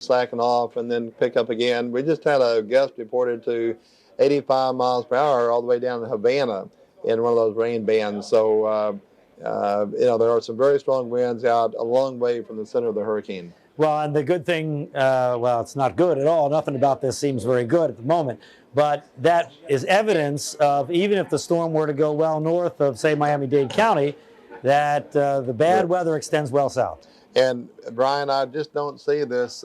slacking off and then pick up again. We just had a gust reported to 85 miles per hour all the way down to Havana in one of those rain bands. So, there are some very strong winds out a long way from the center of the hurricane. Well, and the good thing, well, it's not good at all. Nothing about this seems very good at the moment. But that is evidence of, even if the storm were to go well north of, say, Miami-Dade County, that the bad weather extends well south. And, Brian, I just don't see this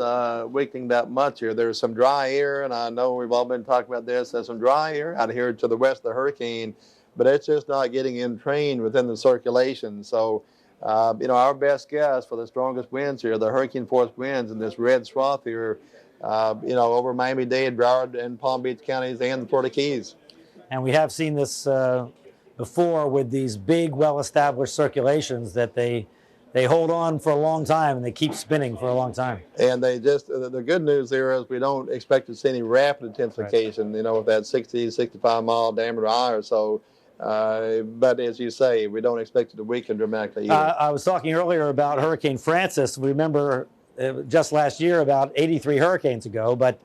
weakening that much here. There's some dry air, and I know we've all been talking about this. There's some dry air out here to the west of the hurricane, but it's just not getting entrained within the circulation. So, our best guess for the strongest winds here, the hurricane-force winds in this red swath here, over Miami-Dade, Broward, and Palm Beach counties and the Florida Keys. And we have seen this before with these big, well-established circulations that they hold on for a long time and they keep spinning for a long time. And the good news there is we don't expect to see any rapid intensification, right, with that 60, 65 mile diameter eye or so. But as you say, we don't expect it to weaken dramatically either. I was talking earlier about Hurricane Francis. We remember just last year, about 83 hurricanes ago, but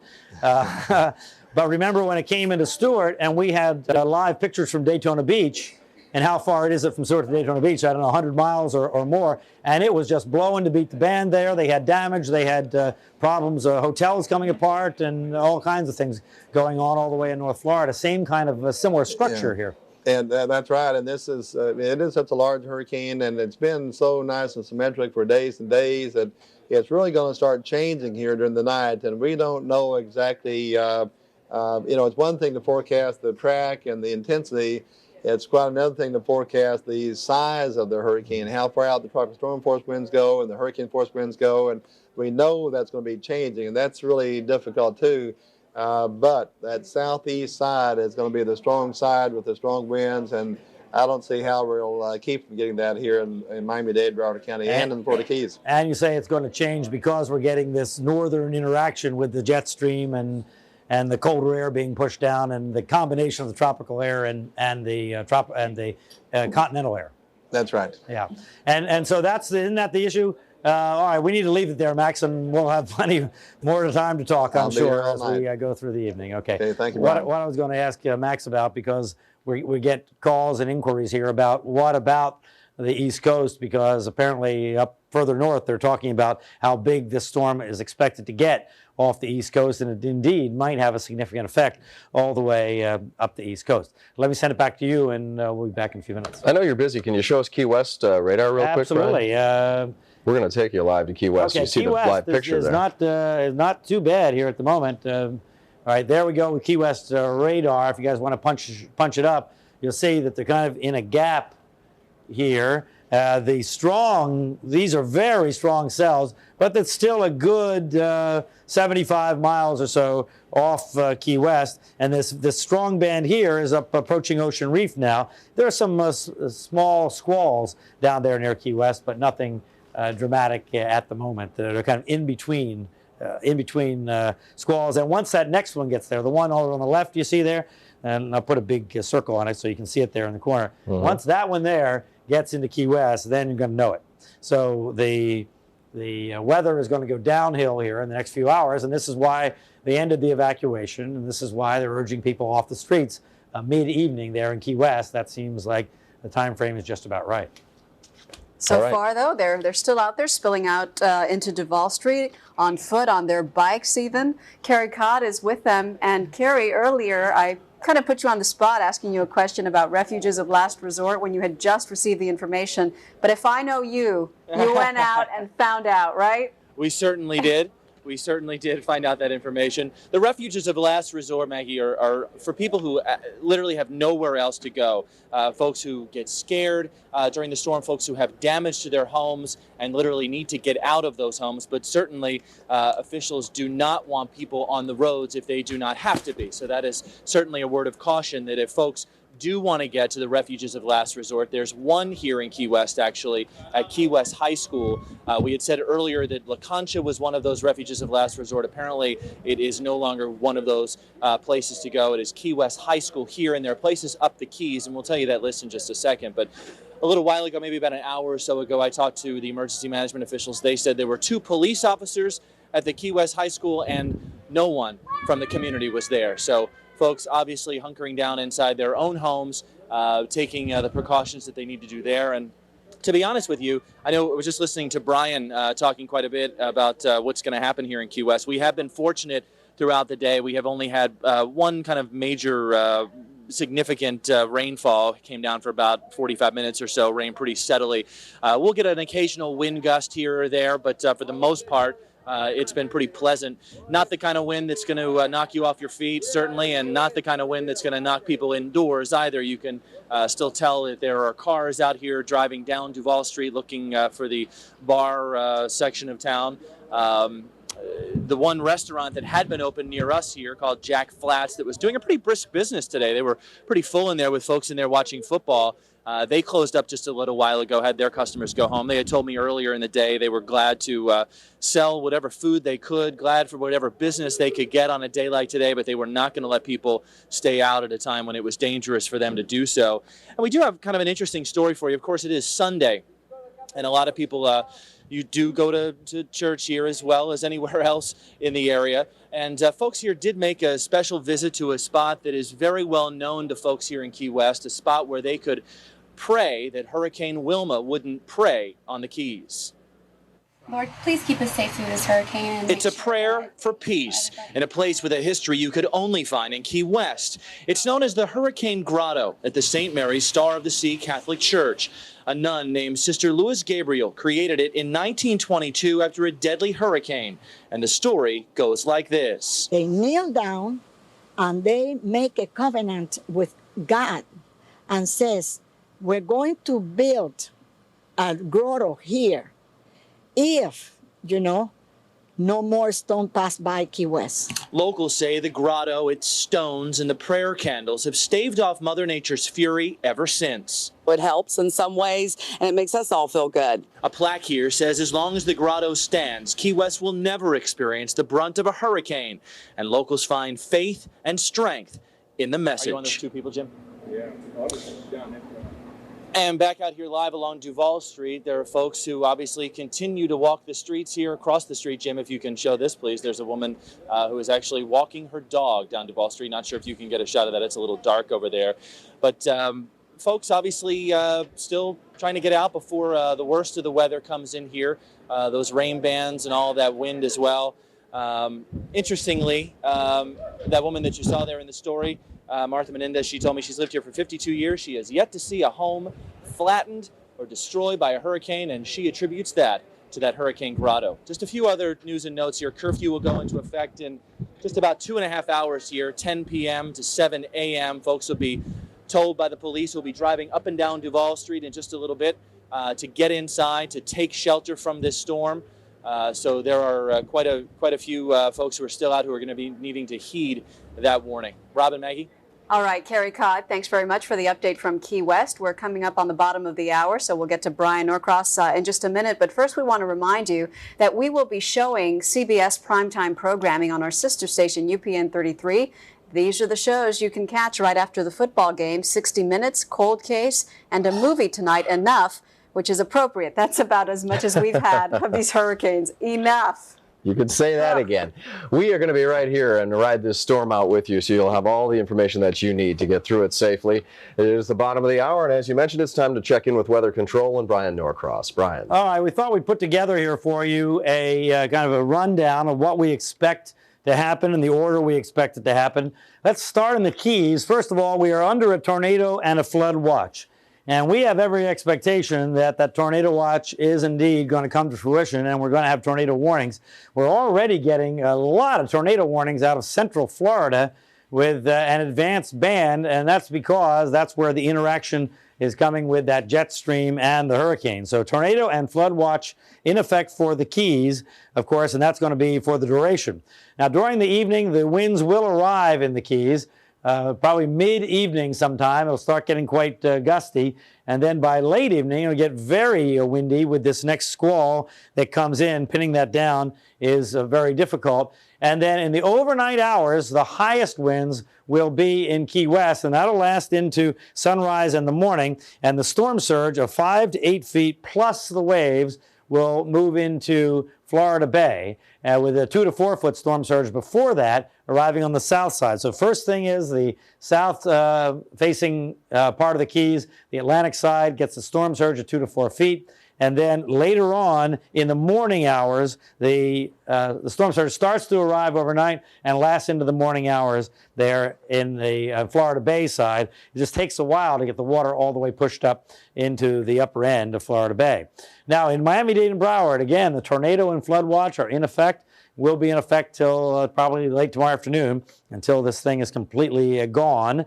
remember when it came into Stewart and we had live pictures from Daytona Beach, and how far it is from Stewart to Daytona Beach, I don't know, 100 miles or more, and it was just blowing to beat the band there. They had damage, they had problems, hotels coming apart, and all kinds of things going on all the way in North Florida. Same kind of a similar structure here. And that's right. And this is, it is such a large hurricane, and it's been so nice and symmetric for days and days that it's really going to start changing here during the night. And we don't know exactly, it's one thing to forecast the track and the intensity. It's quite another thing to forecast the size of the hurricane, how far out the tropical storm force winds go and the hurricane force winds go. And we know that's going to be changing, and that's really difficult too. But that southeast side is going to be the strong side with the strong winds, and I don't see how we'll keep from getting that here in Miami-Dade, Broward County, and in the Florida Keys. And you say it's going to change because we're getting this northern interaction with the jet stream and the colder air being pushed down, and the combination of the tropical air and the continental air. That's right. Yeah, and so isn't that the issue? All right, we need to leave it there, Max, and we'll have plenty more time to talk, I'm sure, as we go through the evening. Okay, thank you. What I was going to ask Max about, because we get calls and inquiries here about what about the East Coast, because apparently up further north they're talking about how big this storm is expected to get off the East Coast, and it indeed might have a significant effect all the way up the East Coast. Let me send it back to you, and we'll be back in a few minutes. I know you're busy. Can you show us Key West radar real quick, Brian? Absolutely. We're going to take you live to Key West. Okay, you see Key the West live picture there. Is not too bad here at the moment. All right, there we go with Key West radar. If you guys want to punch it up, you'll see that they're kind of in a gap here. These are very strong cells, but that's still a good 75 miles or so off Key West. And this strong band here is up approaching Ocean Reef now. There are some small squalls down there near Key West, but nothing dramatic at the moment. They're kind of in between squalls. And once that next one gets there, the one over on the left you see there, and I'll put a big circle on it so you can see it there in the corner. Mm-hmm. Once that one there gets into Key West, then you're going to know it. So the weather is going to go downhill here in the next few hours, and this is why they ended the evacuation, and this is why they're urging people off the streets mid-evening there in Key West. That seems like the time frame is just about right. So far, though, they're still out there spilling out into Duval Street on foot, on their bikes even. Carrie Codd is with them. And Carrie, earlier I kind of put you on the spot asking you a question about refuges of last resort when you had just received the information. But if I know you went out and found out, right? We certainly did. We certainly did find out that information. The refuges of last resort, Maggie, are for people who literally have nowhere else to go. Folks who get scared during the storm, folks who have damage to their homes and literally need to get out of those homes. But certainly officials do not want people on the roads if they do not have to be. So that is certainly a word of caution, that if folks do want to get to the refuges of last resort. There's one here in Key West, actually, at Key West High School. We had said earlier that La Concha was one of those refuges of last resort. Apparently, it is no longer one of those places to go. It is Key West High School here, and there are places up the Keys, and we'll tell you that list in just a second. But a little while ago, maybe about an hour or so ago, I talked to the emergency management officials. They said there were 2 police officers at the Key West High School, and no one from the community was there. So folks obviously hunkering down inside their own homes, taking the precautions that they need to do there. And to be honest with you, I know I was just listening to Brian talking quite a bit about what's going to happen here in Key West. We have been fortunate throughout the day. We have only had one kind of major significant rainfall. It came down for about 45 minutes or so, rained pretty steadily. We'll get an occasional wind gust here or there, but for the most part, it's been pretty pleasant. Not the kind of wind that's going to knock you off your feet, certainly, and not the kind of wind that's going to knock people indoors either. You can still tell that there are cars out here driving down Duval Street looking for the bar section of town. The one restaurant that had been open near us here called Jack Flats that was doing a pretty brisk business today. They were pretty full in there with folks in there watching football. They closed up just a little while ago, had their customers go home. They had told me earlier in the day they were glad to sell whatever food they could, glad for whatever business they could get on a day like today, but they were not going to let people stay out at a time when it was dangerous for them to do so. And we do have kind of an interesting story for you. Of course, it is Sunday, and a lot of people you do go to church here as well as anywhere else in the area. And folks here did make a special visit to a spot that is very well known to folks here in Key West, a spot where they could pray that Hurricane Wilma wouldn't prey on the Keys. Lord, please keep us safe through this hurricane. It's a prayer for peace in a place with a history you could only find in Key West. It's known as the Hurricane Grotto at the St. Mary's Star of the Sea Catholic Church. A nun named Sister Louis Gabriel created it in 1922 after a deadly hurricane. And the story goes like this. They kneel down and they make a covenant with God and says, we're going to build a grotto here if, no more stone pass by Key West. Locals say the grotto, its stones, and the prayer candles have staved off Mother Nature's fury ever since. It helps in some ways, and it makes us all feel good. A plaque here says as long as the grotto stands, Key West will never experience the brunt of a hurricane, and locals find faith and strength in the message. Are you one of those two people, Jim? Yeah. And back out here live along Duval Street, there are folks who obviously continue to walk the streets here. Across the street, Jim, if you can show this, please. There's a woman who is actually walking her dog down Duval Street. Not sure if you can get a shot of that. It's a little dark over there. But folks obviously still trying to get out before the worst of the weather comes in here. Those rain bands and all of that wind as well. Interestingly, that woman that you saw there in the story, Martha Menendez, she told me she's lived here for 52 years. She has yet to see a home flattened or destroyed by a hurricane, and she attributes that to that Hurricane Grotto. Just a few other news and notes here. Curfew will go into effect in just about 2.5 hours here, 10 p.m. to 7 a.m. Folks will be told by the police who will be driving up and down Duval Street in just a little bit to get inside, to take shelter from this storm. So there are quite a few folks who are still out who are going to be needing to heed that warning. Robin, Maggie? All right, Carrie Codd, thanks very much for the update from Key West. We're coming up on the bottom of the hour, so we'll get to Brian Norcross in just a minute. But first, we want to remind you that we will be showing CBS primetime programming on our sister station, UPN 33. These are the shows you can catch right after the football game: 60 Minutes, Cold Case, and a movie tonight, Enough, which is appropriate. That's about as much as we've had of these hurricanes. Enough. You could say that again. We are going to be right here and ride this storm out with you, so you'll have all the information that you need to get through it safely. It is the bottom of the hour, and as you mentioned, it's time to check in with Weather Control and Brian Norcross. Brian. All right, we thought we'd put together here for you a kind of a rundown of what we expect to happen in the order we expect it to happen. Let's start in the Keys. First of all, we are under a tornado and a flood watch. And we have every expectation that that tornado watch is indeed going to come to fruition, and we're going to have tornado warnings. We're already getting a lot of tornado warnings out of Central Florida with an advanced band, and that's because that's where the interaction is coming with that jet stream and the hurricane. So tornado and flood watch in effect for the Keys, of course, and that's going to be for the duration. Now, during the evening, the winds will arrive in the Keys. Probably mid-evening sometime, it'll start getting quite gusty. And then by late evening, it'll get very windy with this next squall that comes in. Pinning that down is very difficult. And then in the overnight hours, the highest winds will be in Key West, and that'll last into sunrise in the morning. And the storm surge of 5 to 8 feet plus the waves will move into Florida Bay, with a 2 to 4 foot storm surge before that arriving on the south side. So first thing is the south facing part of the Keys, the Atlantic side gets a storm surge of 2 to 4 feet. And then later on in the morning hours, the storm surge starts to arrive overnight and lasts into the morning hours there in the Florida Bay side. It just takes a while to get the water all the way pushed up into the upper end of Florida Bay. Now in Miami-Dade and Broward, again, the tornado and flood watch are in effect, will be in effect till probably late tomorrow afternoon until this thing is completely gone.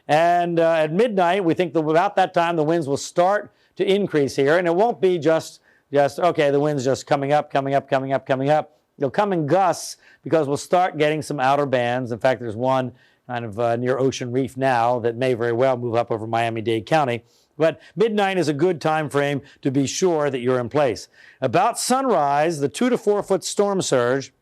And at midnight, we think that about that time, the winds will start to increase here, and it won't be just okay, the wind's just coming up. They'll come in gusts because we'll start getting some outer bands. In fact, there's one kind of near Ocean Reef now that may very well move up over Miami-Dade County. But midnight is a good time frame to be sure that you're in place. About sunrise, the 2 to 4 foot storm surge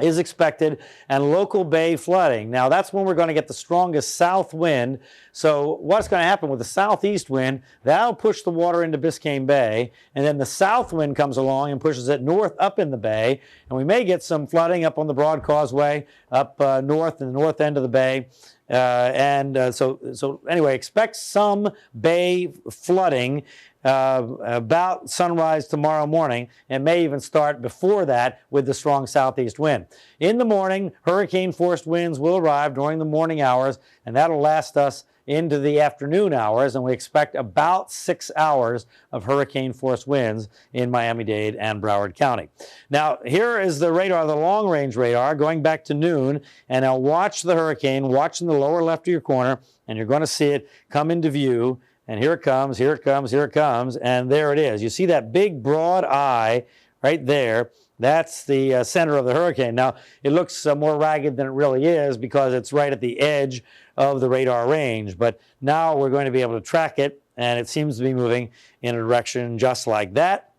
is expected, and local bay flooding. Now that's when we're going to get the strongest south wind. So what's going to happen with the southeast wind, that'll push the water into Biscayne Bay, and then the south wind comes along and pushes it north up in the bay, and we may get some flooding up on the Broad Causeway, up north in the north end of the bay. So anyway, expect some bay flooding about sunrise tomorrow morning, and may even start before that with the strong southeast wind. In the morning, hurricane-force winds will arrive during the morning hours, and that'll last us into the afternoon hours, and we expect about 6 hours of hurricane-force winds in Miami-Dade and Broward County. Now, here is the radar, the long-range radar, going back to noon, and now watch the hurricane, watch in the lower left of your corner, and you're going to see it come into view. And here it comes, here it comes, here it comes, and there it is. You see that big broad eye right there? That's the center of the hurricane. Now, it looks more ragged than it really is because it's right at the edge of the radar range. But now we're going to be able to track it, and it seems to be moving in a direction just like that.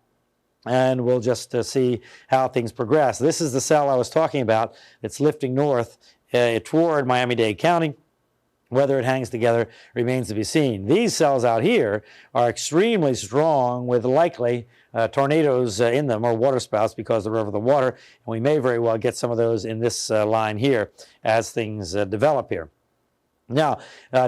And we'll just see how things progress. This is the cell I was talking about. It's lifting north toward Miami-Dade County. Whether it hangs together remains to be seen. These cells out here are extremely strong with likely tornadoes in them, or waterspouts, because they're over the water. And we may very well get some of those in this line here as things develop here. Now,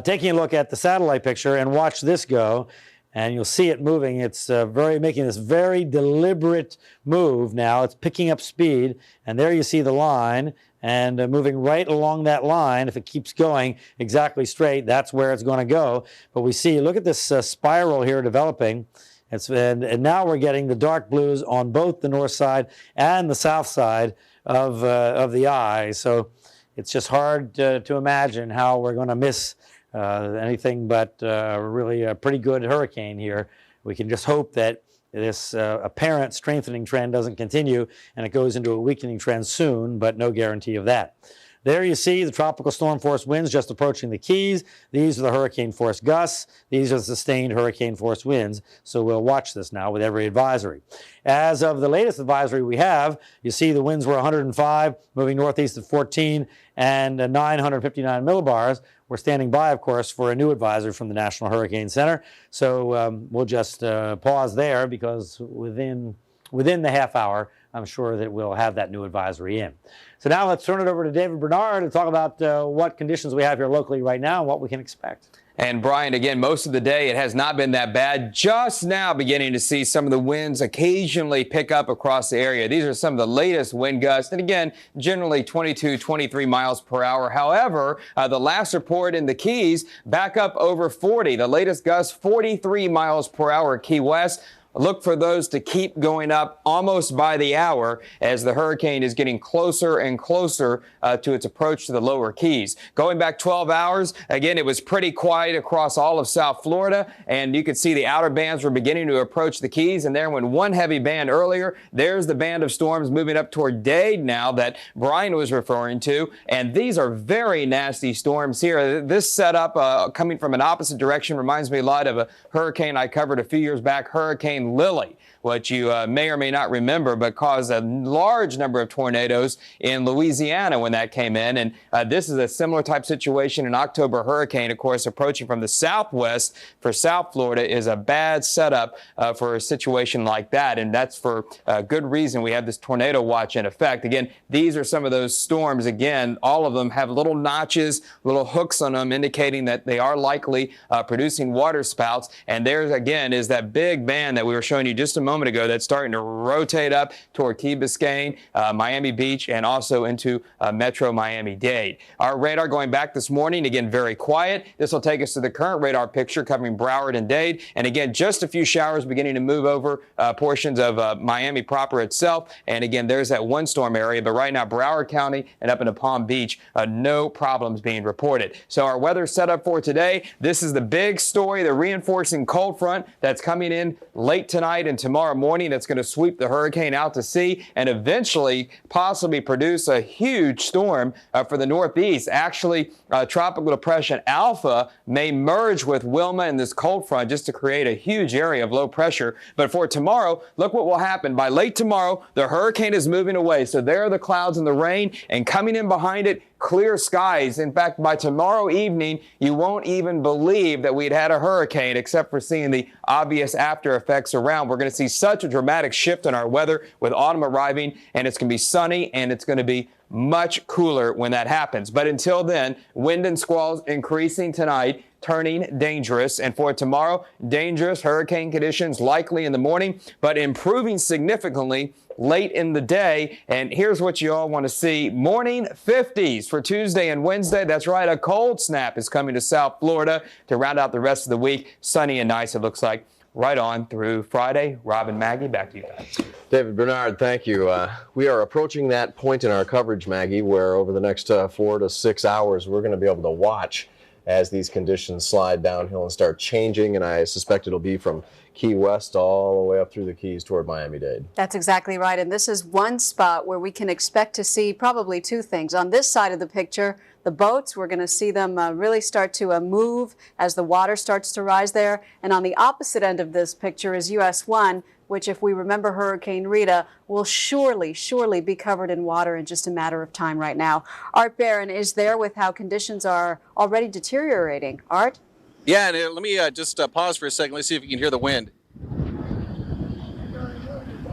taking a look at the satellite picture, and watch this go, and you'll see it moving. It's making this very deliberate move now. It's picking up speed, and there you see the line, and moving right along that line. If it keeps going exactly straight, that's where it's going to go. But we see, look at this spiral here developing. And now we're getting the dark blues on both the north side and the south side of the eye. So it's just hard to imagine how we're going to miss anything but really a pretty good hurricane here. We can just hope that this apparent strengthening trend doesn't continue and it goes into a weakening trend soon, but no guarantee of that. There you see the tropical storm force winds just approaching the Keys. These are the hurricane force gusts. These are sustained hurricane force winds. So we'll watch this now with every advisory. As of the latest advisory we have, you see the winds were 105, moving northeast at 14, and 959 millibars. We're standing by, of course, for a new advisory from the National Hurricane Center. So we'll just pause there, because within the half hour, I'm sure that we'll have that new advisory in. So now let's turn it over to David Bernard to talk about what conditions we have here locally right now and what we can expect. And Brian, again, most of the day it has not been that bad. Just now beginning to see some of the winds occasionally pick up across the area. These are some of the latest wind gusts. And again, generally 22, 23 miles per hour. However, the last report in the Keys back up over 40. The latest gust 43 miles per hour Key West. Look for those to keep going up almost by the hour as the hurricane is getting closer and closer to its approach to the lower Keys. Going back 12 hours, again, it was pretty quiet across all of South Florida, and you could see the outer bands were beginning to approach the Keys. And there went one heavy band earlier. There's the band of storms moving up toward Dade now that Brian was referring to. And these are very nasty storms here. This setup coming from an opposite direction reminds me a lot of a hurricane I covered a few years back, Hurricane Lily. what you may or may not remember, but caused a large number of tornadoes in Louisiana when that came in. And this is a similar type situation. An October hurricane, of course, approaching from the southwest for South Florida is a bad setup for a situation like that. And that's for good reason. We have this tornado watch in effect. Again, these are some of those storms. Again, all of them have little notches, little hooks on them, indicating that they are likely producing water spouts. And there again is that big band that we were showing you just a moment ago that's starting to rotate up toward Key Biscayne, Miami Beach, and also into Metro Miami-Dade. Our radar going back this morning, again, very quiet. This will take us to the current radar picture covering Broward and Dade. And again, just a few showers beginning to move over portions of Miami proper itself. And again, there's that one storm area. But right now, Broward County and up into Palm Beach, no problems being reported. So our weather setup for today, this is the big story, the reinforcing cold front that's coming in late tonight and tomorrow morning. That's going to sweep the hurricane out to sea and eventually possibly produce a huge storm for the Northeast. Actually, Tropical Depression Alpha may merge with Wilma in this cold front just to create a huge area of low pressure. But for tomorrow, look what will happen. By late tomorrow, the hurricane is moving away. So there are the clouds and the rain, and coming in behind it, clear skies. In fact, by tomorrow evening, you won't even believe that we'd had a hurricane except for seeing the obvious after effects around. We're going to see such a dramatic shift in our weather with autumn arriving, and it's going to be sunny and it's going to be much cooler when that happens. But until then, wind and squalls increasing tonight, turning dangerous. And for tomorrow, dangerous hurricane conditions likely in the morning, but improving significantly late in the day. And here's what you all want to see. Morning 50s for Tuesday and Wednesday. That's right, a cold snap is coming to South Florida to round out the rest of the week. Sunny and nice, it looks like, right on through Friday. Rob and Maggie, back to you guys. David Bernard, thank you. We are approaching that point in our coverage, Maggie, where over the next 4 to 6 hours, we're going to be able to watch as these conditions slide downhill and start changing. And I suspect it'll be from Key West all the way up through the Keys toward Miami-Dade. That's exactly right. And this is one spot where we can expect to see probably two things. On this side of the picture, the boats, we're going to see them really start to move as the water starts to rise there. And on the opposite end of this picture is US 1, which, if we remember Hurricane Rita, will surely be covered in water in just a matter of time right now. Art Barron is there with how conditions are already deteriorating. Art? Yeah, and let me just pause for a second. Let's see if you can hear the wind.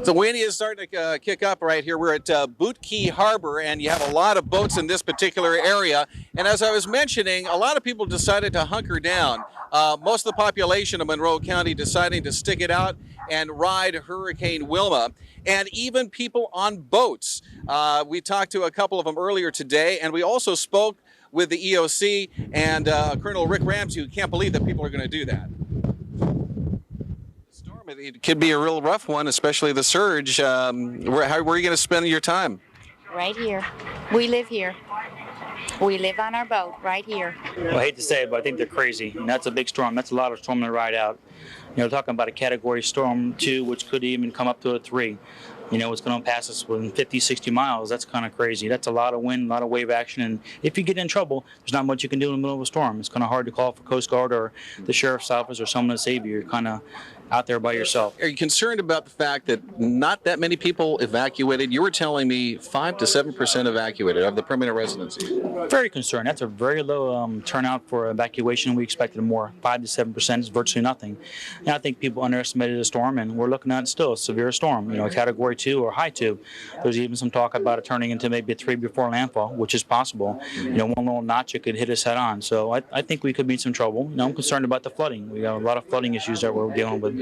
The wind is starting to kick up right here. We're at Boot Key Harbor, and you have a lot of boats in this particular area. And as I was mentioning, a lot of people decided to hunker down. Most of the population of Monroe County deciding to stick it out and ride Hurricane Wilma, and even people on boats. We talked to a couple of them earlier today, and we also spoke with the EOC and Colonel Rick Ramsey, who can't believe that people are going to do that. It could be a real rough one, especially the surge. Where are you going to spend your time? Right here. We live here. We live on our boat right here. Well, I hate to say it, but I think they're crazy. And that's a big storm. That's a lot of storm to ride out. You know, talking about a Category Storm 2, which could even come up to a 3. You know, it's going to pass us within 50, 60 miles. That's kind of crazy. That's a lot of wind, a lot of wave action. And if you get in trouble, there's not much you can do in the middle of a storm. It's kind of hard to call for Coast Guard or the Sheriff's Office or someone to save you. You're kind of out there by yourself. Are you concerned about the fact that not that many people evacuated? You were telling me 5 to 7% evacuated of the permanent residency. Very concerned. That's a very low turnout for evacuation. We expected more. 5 to 7% is virtually nothing. And I think people underestimated the storm, and we're looking at still a severe storm. You know, a Category 2 or high 2. There's even some talk about it turning into maybe a 3 before landfall, which is possible. You know, one little notch, it could hit us head on. So I think we could be in some trouble. You know, I'm concerned about the flooding. We got a lot of flooding issues that we're dealing with.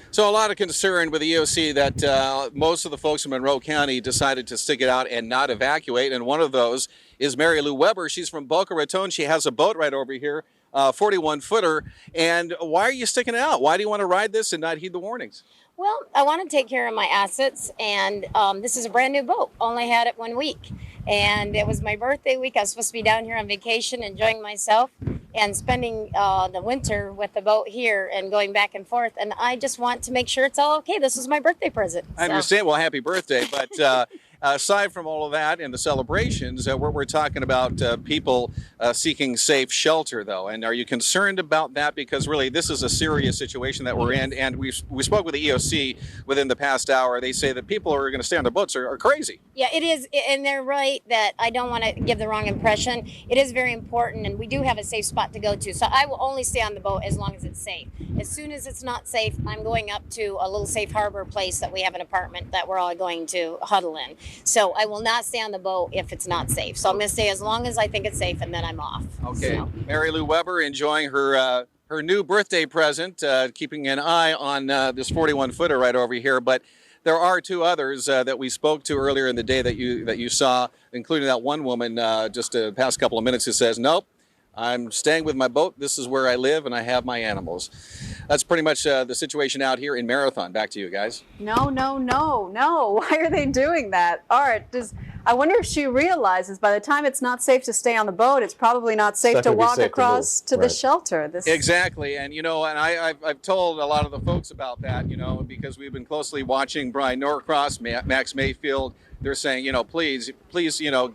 So a lot of concern with the EOC that most of the folks in Monroe County decided to stick it out and not evacuate. And one of those is Mary Lou Weber. She's from Boca Raton. She has a boat right over here, 41-footer. And why are you sticking it out? Why do you want to ride this and not heed the warnings? Well, I want to take care of my assets, and this is a brand new boat. Only had it 1 week, and it was my birthday week. I was supposed to be down here on vacation, enjoying myself, and spending the winter with the boat here and going back and forth. And I just want to make sure it's all okay. This is my birthday present. I understand. Well, happy birthday. But aside from all of that and the celebrations, we're talking about people seeking safe shelter, though. And are you concerned about that? Because really, this is a serious situation that we're in. And we spoke with the EOC within the past hour. They say that people who are going to stay on their boats are crazy. Yeah, it is, and they're right that I don't want to give the wrong impression. It is very important, and we do have a safe spot to go to. So I will only stay on the boat as long as it's safe. As soon as it's not safe, I'm going up to a little safe harbor place that we have an apartment that we're all going to huddle in. So I will not stay on the boat if it's not safe. So I'm going to stay as long as I think it's safe, and then I'm off. Okay. So. Mary Lou Weber enjoying her new birthday present, keeping an eye on this 41-footer right over here. But there are two others that we spoke to earlier in the day that you saw, including that one woman just the past couple of minutes who says, nope, I'm staying with my boat. This is where I live, and I have my animals. That's pretty much the situation out here in Marathon. Back to you guys. No. Why are they doing that? Art, I wonder if she realizes by the time it's not safe to stay on the boat, it's probably not safe to walk across to the shelter. Exactly. And, and I've told a lot of the folks about that, because we've been closely watching Brian Norcross, Max Mayfield. They're saying, please,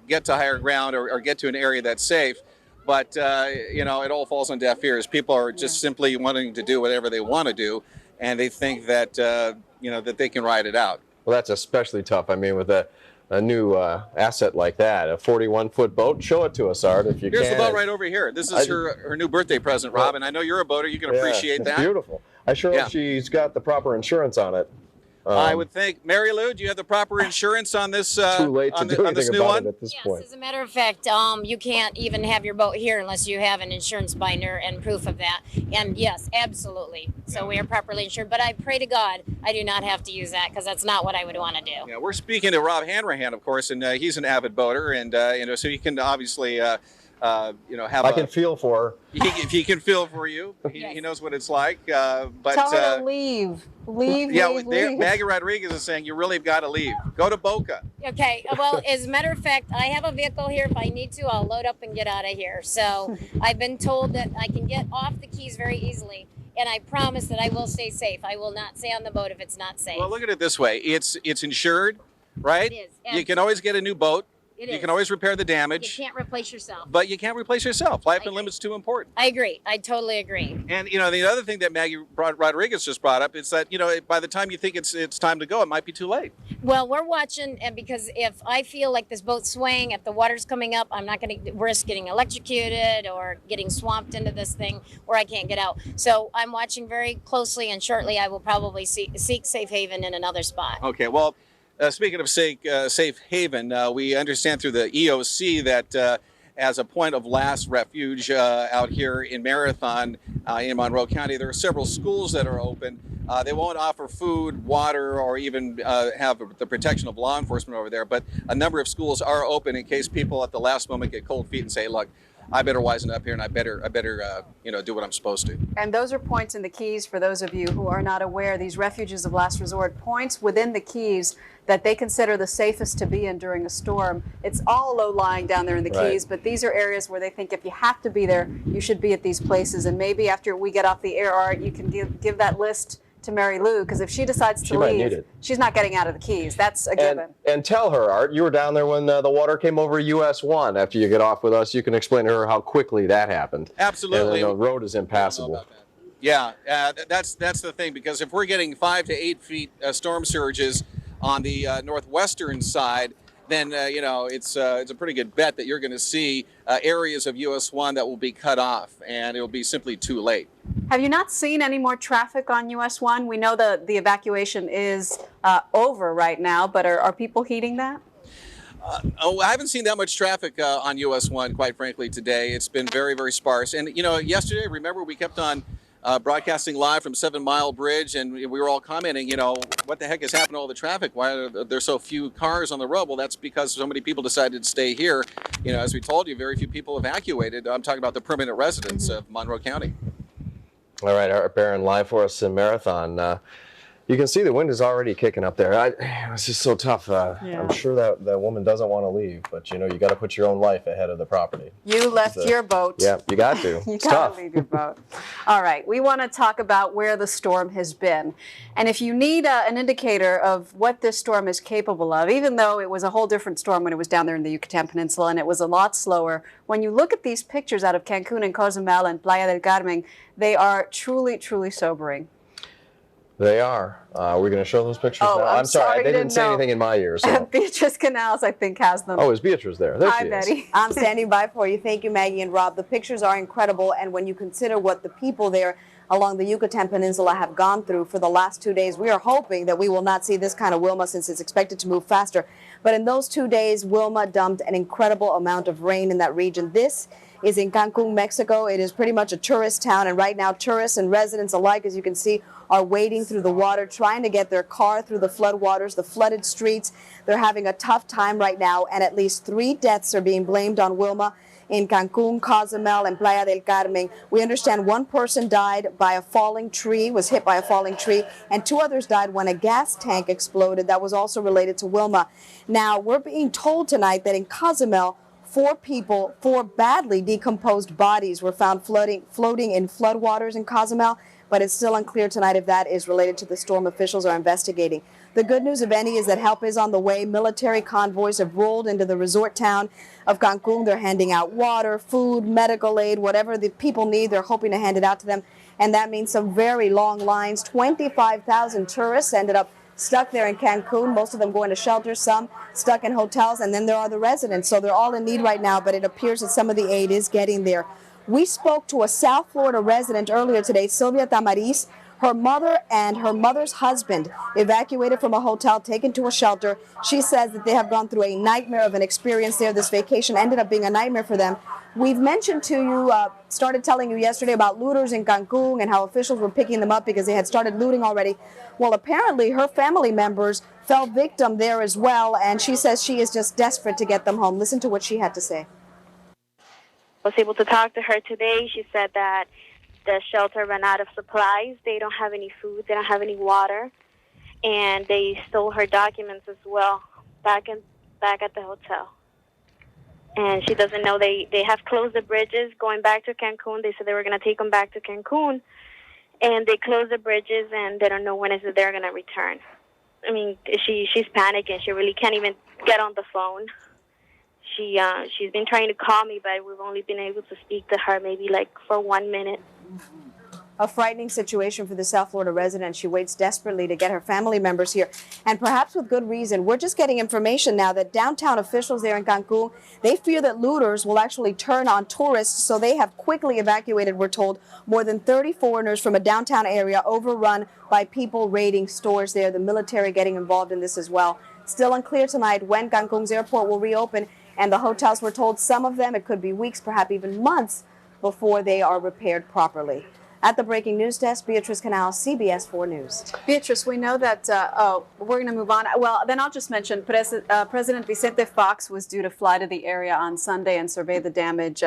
get to higher ground or get to an area that's safe. But, it all falls on deaf ears. People are just simply wanting to do whatever they want to do, and they think that, that they can ride it out. Well, that's especially tough. I mean, with a new asset like that, a 41-foot boat, show it to us, Art, if you can. Here's the boat right over here. This is her new birthday present, Rob, and I know you're a boater. You can appreciate that. It's beautiful. I sure hope she's got the proper insurance on it. I would think. Mary Lou, do you have the proper insurance on this? Too late to do anything about it at this point. Yes, as a matter of fact, you can't even have your boat here unless you have an insurance binder and proof of that. And yes, absolutely. So we are properly insured. But I pray to God I do not have to use that, because that's not what I would want to do. Yeah, we're speaking to Rob Hanrahan, of course, and he's an avid boater, and so he can obviously. Have I can feel for her. He can feel for you. He knows what it's like. But tell her to leave. Leave. Maggie Rodriguez is saying you really have got to leave. Go to Boca. Okay. Well, as a matter of fact, I have a vehicle here. If I need to, I'll load up and get out of here. So I've been told that I can get off the keys very easily. And I promise that I will stay safe. I will not stay on the boat if it's not safe. Well, look at it this way. It's insured, right? It is. You can always get a new boat. You can always repair the damage. You can't replace yourself. But you can't replace yourself. Life and limits too important. I agree. I totally agree. And the other thing that Maggie Rodriguez just brought up is that by the time you think it's time to go, it might be too late. Well, we're watching, and because if I feel like this boat's swaying, if the water's coming up, I'm not going to risk getting electrocuted or getting swamped into this thing where I can't get out. So I'm watching very closely, and shortly I will probably seek safe haven in another spot. Okay. Well. Speaking of safe haven, we understand through the EOC that as a point of last refuge out here in Marathon in Monroe County, there are several schools that are open. They won't offer food, water, or even have the protection of law enforcement over there, but a number of schools are open in case people at the last moment get cold feet and say, look, I better wisen up here, and I better do what I'm supposed to. And those are points in the Keys for those of you who are not aware. These refuges of last resort, points within the Keys that they consider the safest to be in during a storm. It's all low-lying down there in the Keys, but these are areas where they think if you have to be there, you should be at these places. And maybe after we get off the air, Art, you can give that list to Mary Lou, because if she decides to leave, she's not getting out of the Keys. That's a given. And tell her, Art, you were down there when the water came over US 1. After you get off with us, you can explain to her how quickly that happened. Absolutely. And the road is impassable. Yeah, that's the thing, because if we're getting 5 to 8 feet storm surges on the northwestern side, then it's a pretty good bet that you're going to see areas of US 1 that will be cut off, and it'll be simply too late. Have you not seen any more traffic on US 1? We know that the evacuation is over right now, but are people heeding that? I haven't seen that much traffic on US 1, quite frankly, today. It's been very, very sparse. And, yesterday, remember, we kept on broadcasting live from 7 Mile Bridge, and we were all commenting, what the heck has happened to all the traffic? Why are there so few cars on the road? Well, that's because so many people decided to stay here. As we told you, very few people evacuated. I'm talking about the permanent residents of Monroe County. All right, Art Barron live for us in Marathon. You can see the wind is already kicking up there. It's just so tough. I'm sure that woman doesn't want to leave, but you got to put your own life ahead of the property. You left your boat. Yeah, you got to. You It's got tough. to leave your boat. All right, we want to talk about where the storm has been. And if you need an indicator of what this storm is capable of, even though it was a whole different storm when it was down there in the Yucatan Peninsula and it was a lot slower, when you look at these pictures out of Cancun and Cozumel and Playa del Carmen, they are truly, truly sobering. They are. We're going to show those pictures now. I'm sorry, they didn't say anything in my ear. So. Beatrice Canals, I think, has them. Oh, is Beatrice there? There Hi, she is. Betty. I'm standing by for you. Thank you, Maggie and Rob. The pictures are incredible, and when you consider what the people there along the Yucatan Peninsula have gone through for the last 2 days, we are hoping that we will not see this kind of Wilma since it's expected to move faster. But in those 2 days, Wilma dumped an incredible amount of rain in that region. This is in Cancun, Mexico. It is pretty much a tourist town, and right now tourists and residents alike, as you can see, are wading through the water, trying to get their car through the flood waters, the flooded streets. They're having a tough time right now, and at least 3 deaths are being blamed on Wilma in Cancun, Cozumel, and Playa del Carmen. We understand 1 person died by a falling tree, was hit by a falling tree, and 2 others died when a gas tank exploded. That was also related to Wilma. Now, we're being told tonight that in Cozumel, 4 badly decomposed bodies were found floating in floodwaters in Cozumel, but it's still unclear tonight if that is related to the storm. Officials are investigating. The good news of any is that help is on the way. Military convoys have rolled into the resort town of Cancun. They're handing out water, food, medical aid, whatever the people need, they're hoping to hand it out to them. And that means some very long lines. 25,000 tourists ended up stuck there in Cancun, most of them going to shelters, some stuck in hotels, and then there are the residents. So they're all in need right now, but it appears that some of the aid is getting there. We spoke to a South Florida resident earlier today, Sylvia Tamariz. Her mother and her mother's husband evacuated from a hotel, taken to a shelter. She says that they have gone through a nightmare of an experience there. This vacation ended up being a nightmare for them. We've mentioned to you, started telling you yesterday about looters in Cancun and how officials were picking them up because they had started looting already. Well, apparently her family members fell victim there as well, and she says she is just desperate to get them home. Listen to what she had to say. I was able to talk to her today. She said that the shelter ran out of supplies. They don't have any food. They don't have any water. And they stole her documents as well back at the hotel. And she doesn't know they have closed the bridges going back to Cancun. They said they were going to take them back to Cancun. And they closed the bridges, and they don't know when is it they're going to return. I mean, she's panicking. She really can't even get on the phone. She's been trying to call me, but we've only been able to speak to her maybe like for 1 minute. A frightening situation for the South Florida resident. She waits desperately to get her family members here, and perhaps with good reason. We're just getting information now that downtown officials there in Cancun, they fear that looters will actually turn on tourists, so they have quickly evacuated, we're told, more than 30 foreigners from a downtown area overrun by people raiding stores there. The military getting involved in this as well. Still unclear tonight when Cancun's airport will reopen, and the hotels were told some of them, it could be weeks, perhaps even months, before they are repaired properly. At the breaking news desk, Beatrice Canals, CBS 4 News. Beatrice, we know that, we're going to move on. Well, then I'll just mention President Vicente Fox was due to fly to the area on Sunday and survey the damage.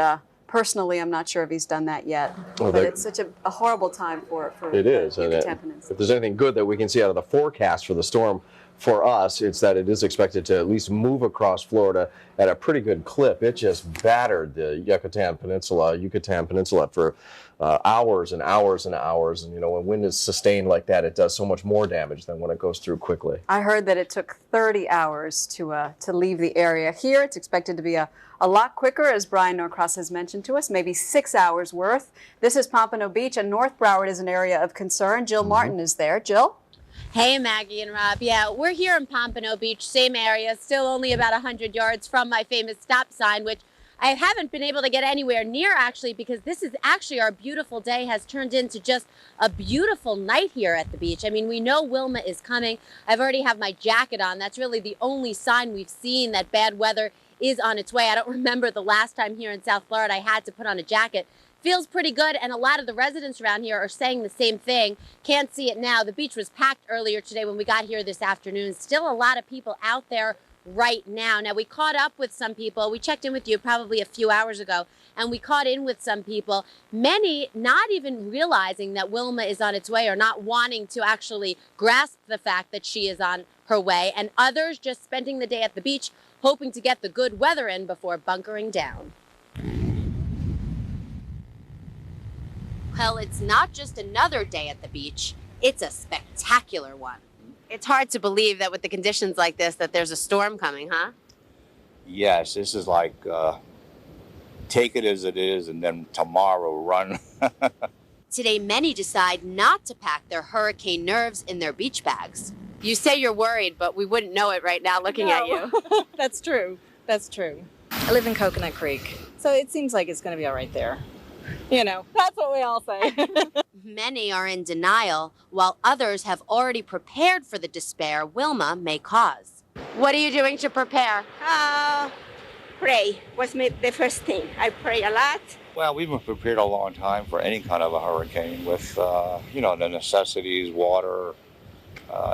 Personally, I'm not sure if he's done that yet. But it's such a horrible time for it is. the Yucatan Peninsula. If there's anything good that we can see out of the forecast for the storm, for us, it's that it is expected to at least move across Florida at a pretty good clip. It just battered the Yucatan Peninsula for hours and hours and hours. And, when wind is sustained like that, it does so much more damage than when it goes through quickly. I heard that it took 30 hours to leave the area. Here, it's expected to be a lot quicker, as Brian Norcross has mentioned to us, maybe 6 hours worth. This is Pompano Beach, and North Broward is an area of concern. Jill Martin is there. Jill? Hey, Maggie and Rob. Yeah, we're here in Pompano Beach, same area, still only about 100 yards from my famous stop sign, which I haven't been able to get anywhere near, actually, because this is actually our beautiful day has turned into just a beautiful night here at the beach. I mean, we know Wilma is coming. I've already have my jacket on. That's really the only sign we've seen that bad weather is on its way. I don't remember the last time here in South Florida I had to put on a jacket. Feels pretty good, and a lot of the residents around here are saying the same thing. Can't see it now. The beach was packed earlier today when we got here this afternoon. Still a lot of people out there right now. Now, we caught up with some people. We checked in with you probably a few hours ago, and we caught in with some people, many not even realizing that Wilma is on its way or not wanting to actually grasp the fact that she is on her way, and others just spending the day at the beach, hoping to get the good weather in before bunkering down. Well, it's not just another day at the beach, it's a spectacular one. It's hard to believe that with the conditions like this that there's a storm coming, huh? Yes, this is like take it as it is and then tomorrow run. Today, many decide not to pack their hurricane nerves in their beach bags. You say you're worried, but we wouldn't know it right now looking at you. That's true. That's true. I live in Coconut Creek, so it seems like it's going to be all right there. You know, that's what we all say. Many are in denial, while others have already prepared for the despair Wilma may cause. What are you doing to prepare? Pray was the first thing. I pray a lot. Well, we've been prepared a long time for any kind of a hurricane with, you know, the necessities, water,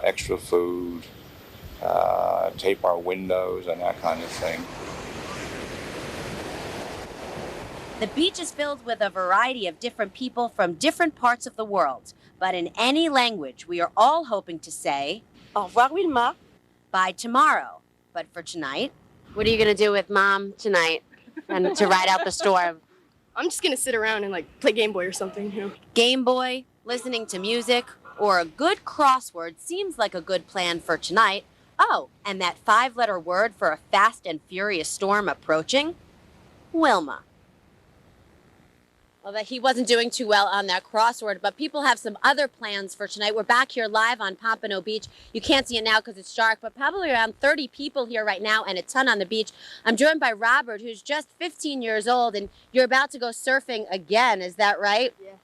extra food, tape our windows and that kind of thing. The beach is filled with a variety of different people from different parts of the world. But in any language, we are all hoping to say, Au revoir, Wilma. By tomorrow. But for tonight, what are you going to do with Mom tonight and to ride out the storm? I'm just going to sit around and like play Game Boy or something, you know. Game Boy, listening to music, or a good crossword seems like a good plan for tonight. Oh, and that 5-letter word for a fast and furious storm approaching? Wilma. Well, that he wasn't doing too well on that crossword, but people have some other plans for tonight. We're back here live on Pompano Beach. You can't see it now because it's dark, but probably around 30 people here right now and a ton on the beach. I'm joined by Robert, who's just 15 years old, and you're about to go surfing again. Is that right? Yes.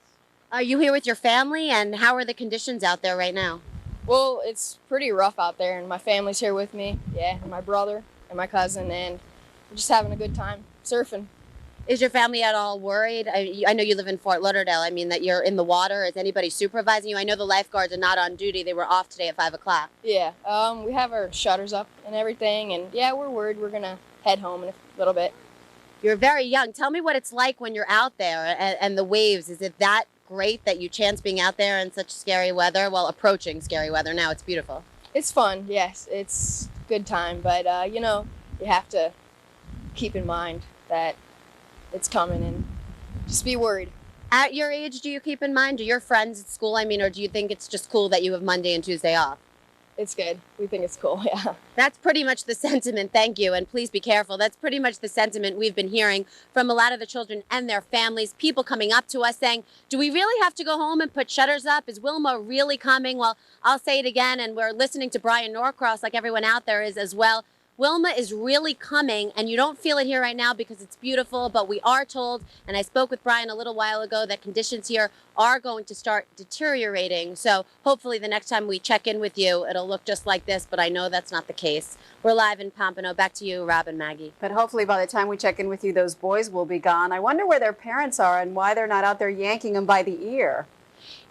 Are you here with your family, and how are the conditions out there right now? Well, it's pretty rough out there, and my family's here with me. Yeah, and my brother and my cousin, and we're just having a good time surfing. Is your family at all worried? I know you live in Fort Lauderdale. I mean, that you're in the water. Is anybody supervising you? I know the lifeguards are not on duty. They were off today at 5 o'clock. Yeah, we have our shutters up and everything, and yeah, we're worried. We're going to head home in a little bit. You're very young. Tell me what it's like when you're out there and the waves. Is it that great that you chance being out there in such scary weather? Well, approaching scary weather. Now it's beautiful. It's fun, yes. It's a good time, but, you know, you have to keep in mind that it's coming and just be worried. At your age, do you keep in mind? Do your friends at school, I mean, or do you think it's just cool that you have Monday and Tuesday off? It's good. We think it's cool, yeah. That's pretty much the sentiment, thank you, and please be careful. That's pretty much the sentiment we've been hearing from a lot of the children and their families, people coming up to us saying, do we really have to go home and put shutters up? Is Wilma really coming? Well, I'll say it again, and we're listening to Brian Norcross like everyone out there is as well. Wilma is really coming, and you don't feel it here right now because it's beautiful, but we are told, and I spoke with Brian a little while ago, that conditions here are going to start deteriorating. So hopefully the next time we check in with you, it'll look just like this, but I know that's not the case. We're live in Pompano. Back to you, Rob and Maggie. But hopefully by the time we check in with you, those boys will be gone. I wonder where their parents are and why they're not out there yanking them by the ear.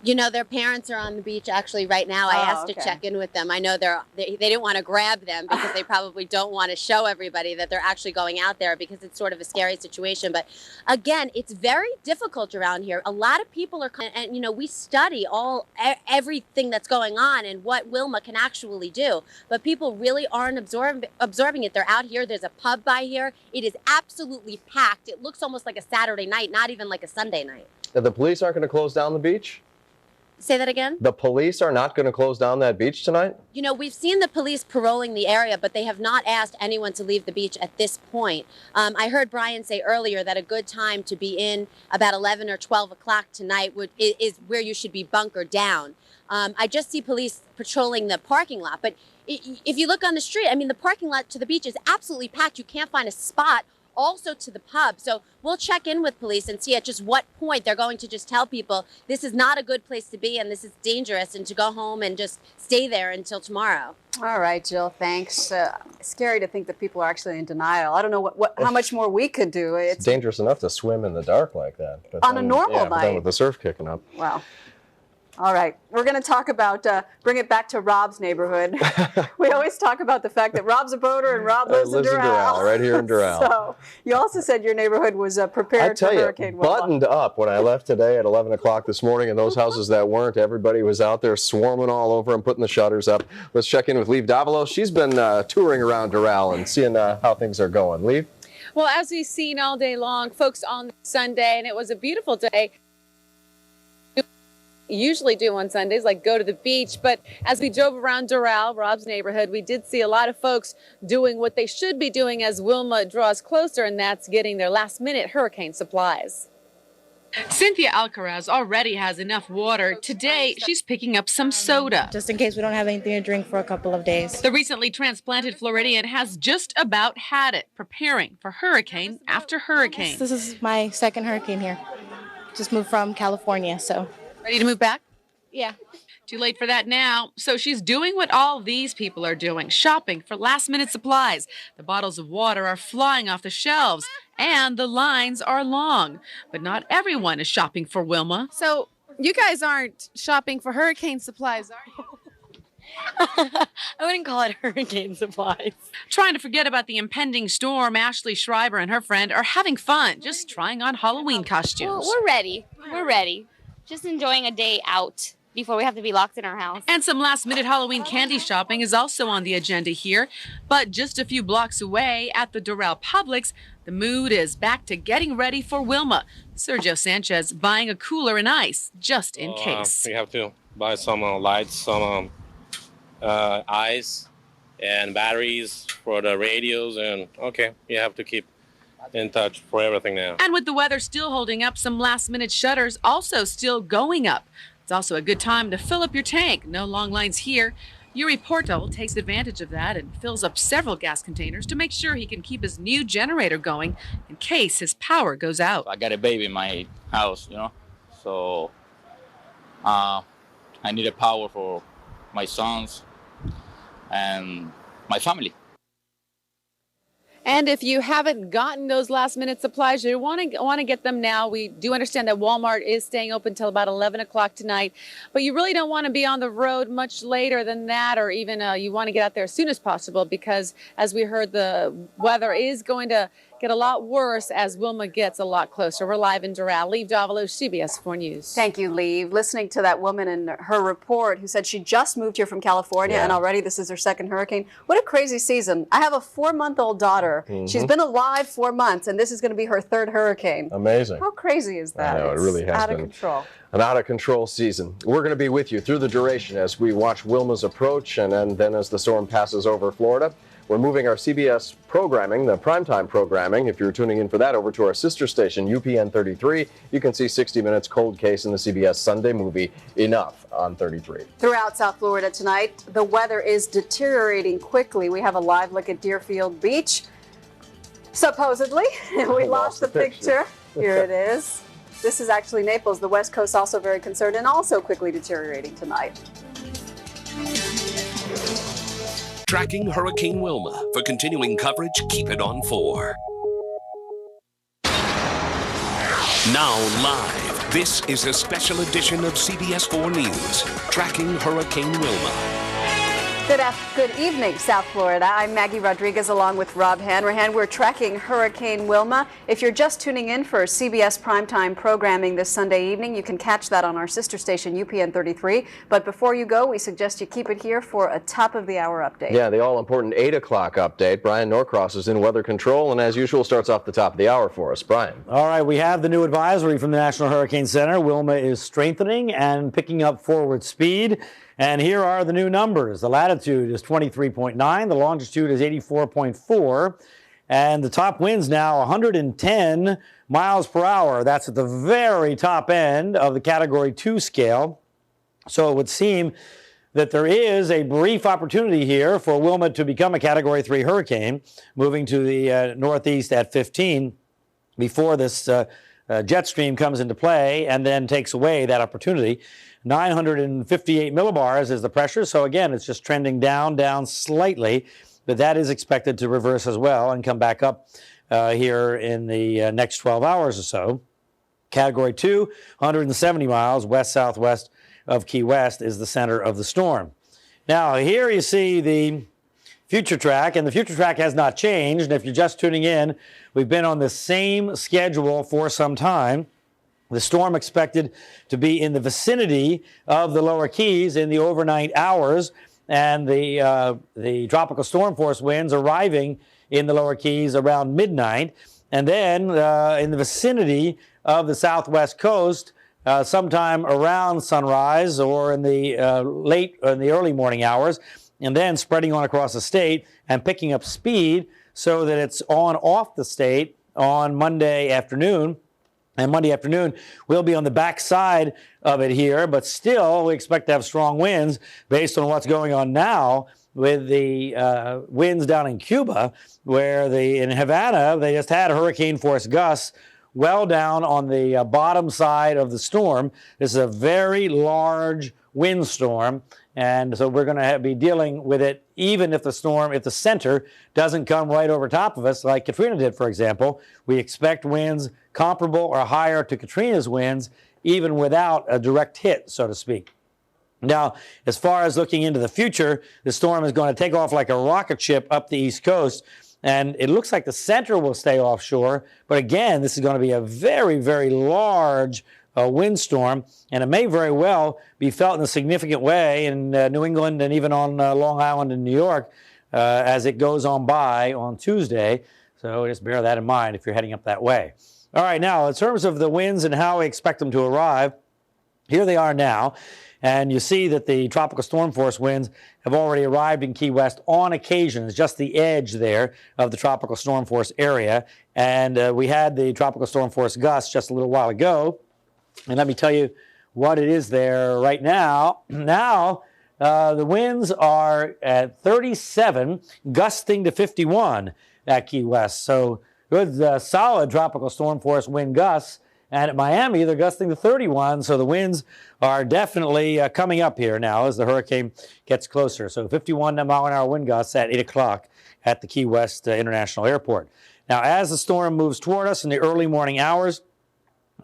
You know, their parents are on the beach actually right now. I asked to check in with them. I know they didn't want to grab them because they probably don't want to show everybody that they're actually going out there because it's sort of a scary situation. But again, it's very difficult around here. A lot of people are, and you know, we study everything that's going on and what Wilma can actually do. But people really aren't absorbing it. They're out here. There's a pub by here. It is absolutely packed. It looks almost like a Saturday night, not even like a Sunday night. The police aren't going to close down the beach? Say that again? The police are not going to close down that beach tonight? You know, we've seen the police paroling the area, but they have not asked anyone to leave the beach at this point. I heard Brian say earlier that a good time to be in about 11 or 12 o'clock tonight is where you should be bunkered down. I just see police patrolling the parking lot, but if you look on the street, I mean, the parking lot to the beach is absolutely packed. You can't find a spot. Also to the pub. So we'll check in with police and see at just what point they're going to just tell people this is not a good place to be and this is dangerous and to go home and just stay there until tomorrow. All right, Jill, thanks. Scary to think that people are actually in denial. I don't know how much more we could do. It's dangerous enough to swim in the dark like that. But on a normal night. But then with the surf kicking up. Wow. All right, we're going to talk about, bring it back to Rob's neighborhood. We always talk about the fact that Rob's a boater and Rob lives in Doral. Right here in Doral. So you also said your neighborhood was prepared for Hurricane Wilma. Buttoned up when I left today at 11 o'clock this morning, and those houses that weren't, everybody was out there swarming all over and putting the shutters up. Let's check in with Liv Davilo. She's been touring around Doral and seeing how things are going. Liv? Well, as we've seen all day long, folks, on Sunday, and it was a beautiful day. Usually do on Sundays, like go to the beach. But as we drove around Doral, Rob's neighborhood, we did see a lot of folks doing what they should be doing as Wilma draws closer, and that's getting their last-minute hurricane supplies. Cynthia Alcaraz already has enough water. Today, she's picking up some soda. Just in case we don't have anything to drink for a couple of days. The recently transplanted Floridian has just about had it, preparing for hurricane after hurricane. This is my second hurricane here. Just moved from California, so. Ready to move back? Yeah. Too late for that now. So she's doing what all these people are doing, shopping for last-minute supplies. The bottles of water are flying off the shelves, and the lines are long. But not everyone is shopping for Wilma. So you guys aren't shopping for hurricane supplies, are you? I wouldn't call it hurricane supplies. Trying to forget about the impending storm, Ashley Schreiber and her friend are having fun, just trying on Halloween costumes. We're ready. We're ready. Just enjoying a day out before we have to be locked in our house. And some last-minute Halloween candy shopping is also on the agenda here. But just a few blocks away at the Doral Publix, the mood is back to getting ready for Wilma. Sergio Sanchez buying a cooler and ice just in case. We have to buy some lights, some ice, and batteries for the radios. And okay, you have to keep in touch for everything now. And with the weather still holding up, some last-minute shutters also still going up. It's also a good time to fill up your tank. No long lines here. Yuri Portal takes advantage of that and fills up several gas containers to make sure he can keep his new generator going in case his power goes out. I got a baby in my house, so I needed power for my sons and my family. And if you haven't gotten those last-minute supplies, you want to get them now. We do understand that Walmart is staying open until about 11 o'clock tonight, but you really don't want to be on the road much later than that, or even you want to get out there as soon as possible because, as we heard, the weather is going to get a lot worse as Wilma gets a lot closer. We're live in Doral. Liv Davilo, CBS 4 News. Thank you, Liv. Listening to that woman and her report who said she just moved here from California and already this is her second hurricane. What a crazy season. I have a 4-month-old daughter. She's been alive 4 months, and this is going to be her third hurricane. Amazing. How crazy is that? I know, it really has out been of control. An out-of-control season. We're going to be with you through the duration as we watch Wilma's approach, and then as the storm passes over Florida. We're moving our CBS programming, the primetime programming, if you're tuning in for that, over to our sister station, UPN 33. You can see 60 Minutes Cold Case in the CBS Sunday movie Enough on 33. Throughout South Florida tonight, the weather is deteriorating quickly. We have a live look at Deerfield Beach. Supposedly, we lost the picture. Here it is. This is actually Naples. The West Coast also very concerned and also quickly deteriorating tonight. Tracking Hurricane Wilma. For continuing coverage, keep it on 4. Now live, this is a special edition of CBS 4 News. Tracking Hurricane Wilma. Good evening, South Florida. I'm Maggie Rodriguez along with Rob Hanrahan. We're tracking Hurricane Wilma. If you're just tuning in for CBS primetime programming this Sunday evening, you can catch that on our sister station, UPN 33. But before you go, we suggest you keep it here for a top-of-the-hour update. Yeah, the all-important 8 o'clock update. Brian Norcross is in weather control, and as usual, starts off the top of the hour for us. Brian. All right, we have the new advisory from the National Hurricane Center. Wilma is strengthening and picking up forward speed. And here are the new numbers. The latitude is 23.9, the longitude is 84.4, and the top winds now 110 miles per hour. That's at the very top end of the Category 2 scale. So it would seem that there is a brief opportunity here for Wilma to become a Category 3 hurricane, moving to the northeast at 15 before this jet stream comes into play and then takes away that opportunity. 958 millibars is the pressure. So again, it's just trending down slightly, but that is expected to reverse as well and come back up here in the next 12 hours or so. Category 2, 170 miles west-southwest of Key West is the center of the storm. Now, here you see the future track, and the future track has not changed. And if you're just tuning in, we've been on the same schedule for some time. The storm expected to be in the vicinity of the lower Keys in the overnight hours, and the tropical storm force winds arriving in the lower Keys around midnight, and then in the vicinity of the southwest coast sometime around sunrise or in the early morning hours, and then spreading on across the state and picking up speed so that it's on off the state on Monday afternoon. And Monday afternoon, we'll be on the backside of it here, but still we expect to have strong winds based on what's going on now with the winds down in Cuba, where in Havana, they just had hurricane force gusts well down on the bottom side of the storm. This is a very large windstorm, and so we're going to be dealing with it even if the center doesn't come right over top of us like Katrina did, for example. We expect winds comparable or higher to Katrina's winds even without a direct hit, so to speak. Now, as far as looking into the future, the storm is going to take off like a rocket ship up the East Coast, and it looks like the center will stay offshore. But again, this is going to be a very, very large windstorm, and it may very well be felt in a significant way in New England and even on Long Island and New York as it goes on by on Tuesday. So just bear that in mind if you're heading up that way. All right, now in terms of the winds and how we expect them to arrive, here they are now. And you see that the tropical storm force winds have already arrived in Key West on occasion. It's just the edge there of the tropical storm force area. And we had the tropical storm force gusts just a little while ago. And let me tell you what it is there right now. Now, the winds are at 37, gusting to 51 at Key West. So good, solid tropical storm force wind gusts. And at Miami, they're gusting to 31, so the winds are definitely coming up here now as the hurricane gets closer. So 51-mile-an-hour wind gusts at 8 o'clock at the Key West International Airport. Now, as the storm moves toward us in the early morning hours,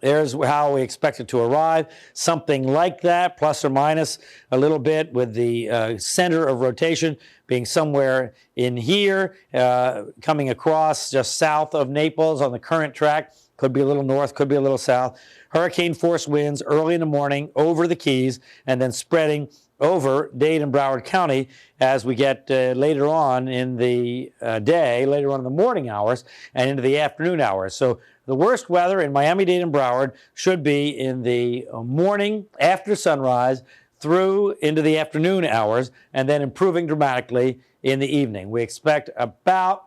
there's how we expect it to arrive. Something like that, plus or minus a little bit, with the center of rotation being somewhere in here, coming across just south of Naples on the current track. Could be a little north, could be a little south. Hurricane force winds early in the morning over the Keys and then spreading over Dade and Broward County as we get later on in the day, later on in the morning hours and into the afternoon hours. So the worst weather in Miami, Dade, and Broward should be in the morning after sunrise through into the afternoon hours and then improving dramatically in the evening. We expect about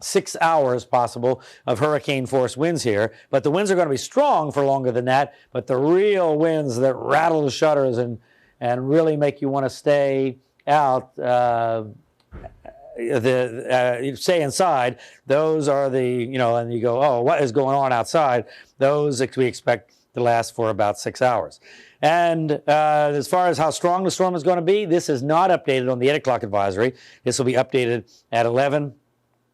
6 hours possible of hurricane force winds here, but the winds are going to be strong for longer than that. But the real winds that rattle the shutters and really make you want to stay out, stay inside, those are the, and you go, oh, what is going on outside? Those we expect to last for about 6 hours. And as far as how strong the storm is going to be, this is not updated on the 8 o'clock advisory. This will be updated at 11.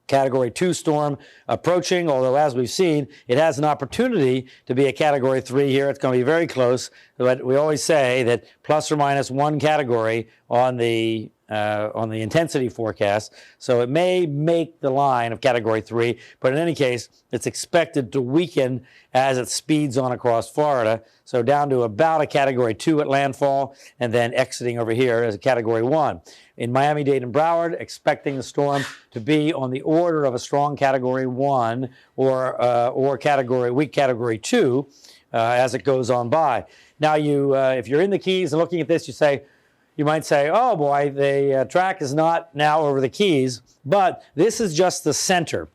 Category 2 storm approaching, although as we've seen, it has an opportunity to be a Category 3 here. It's going to be very close. But we always say that plus or minus 1 category on the intensity forecast. So it may make the line of Category 3, but in any case, it's expected to weaken as it speeds on across Florida. So down to about a Category 2 at landfall, and then exiting over here as a Category 1. In Miami, Dade, and Broward, expecting the storm to be on the order of a strong Category 1 or weak Category 2 as it goes on by. Now, if you're in the Keys and looking at this, you might say, oh boy, the track is not now over the Keys, but this is just the center.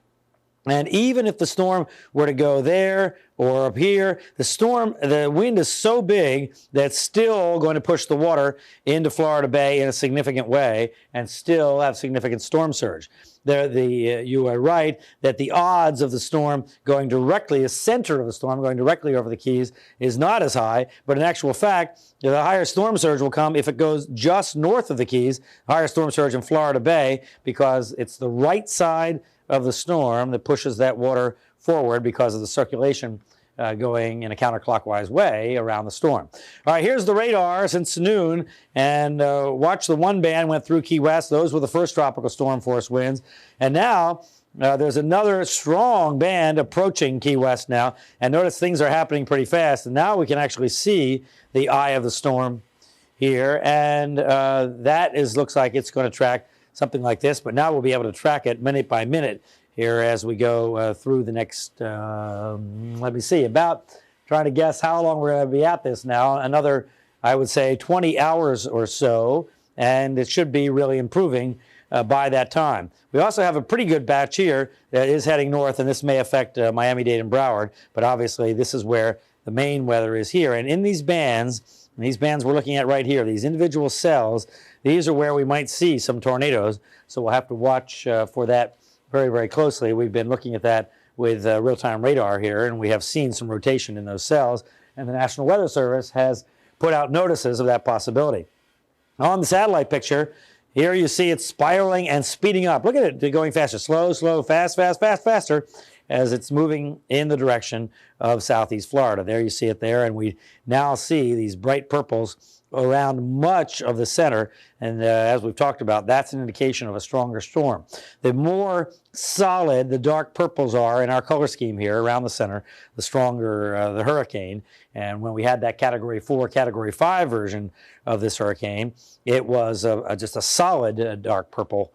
And even if the storm were to go there or up here, the wind is so big that it's still going to push the water into Florida Bay in a significant way and still have significant storm surge. You are right that the odds of the storm going directly, the center of the storm going directly over the Keys is not as high, but in actual fact, the higher storm surge will come if it goes just north of the Keys, higher storm surge in Florida Bay, because it's the right side of the storm that pushes that water forward because of the circulation going in a counterclockwise way around the storm. All right, here's the radar since noon, and watch the one band went through Key West. Those were the first tropical storm force winds. And now there's another strong band approaching Key West now. And notice things are happening pretty fast. And now we can actually see the eye of the storm here. And that looks like it's going to track something like this. But now we'll be able to track it minute by minute here as we go through the next, let me see, about trying to guess how long we're going to be at this now. Another, I would say, 20 hours or so. And it should be really improving by that time. We also have a pretty good batch here that is heading north, and this may affect Miami-Dade and Broward, but obviously this is where the main weather is here. And in these bands we're looking at right here, these individual cells, these are where we might see some tornadoes, so we'll have to watch for that very, very closely. We've been looking at that with real-time radar here, and we have seen some rotation in those cells, and the National Weather Service has put out notices of that possibility. On the satellite picture, here you see it spiraling and speeding up. Look at it going faster. Slow, slow, fast, fast, fast, faster as it's moving in the direction of southeast Florida. There you see it there, and we now see these bright purples around much of the center. And as we've talked about, that's an indication of a stronger storm. The more solid the dark purples are in our color scheme here around the center, the stronger the hurricane. And when we had that Category 4, Category 5 version of this hurricane, it was just a solid dark purple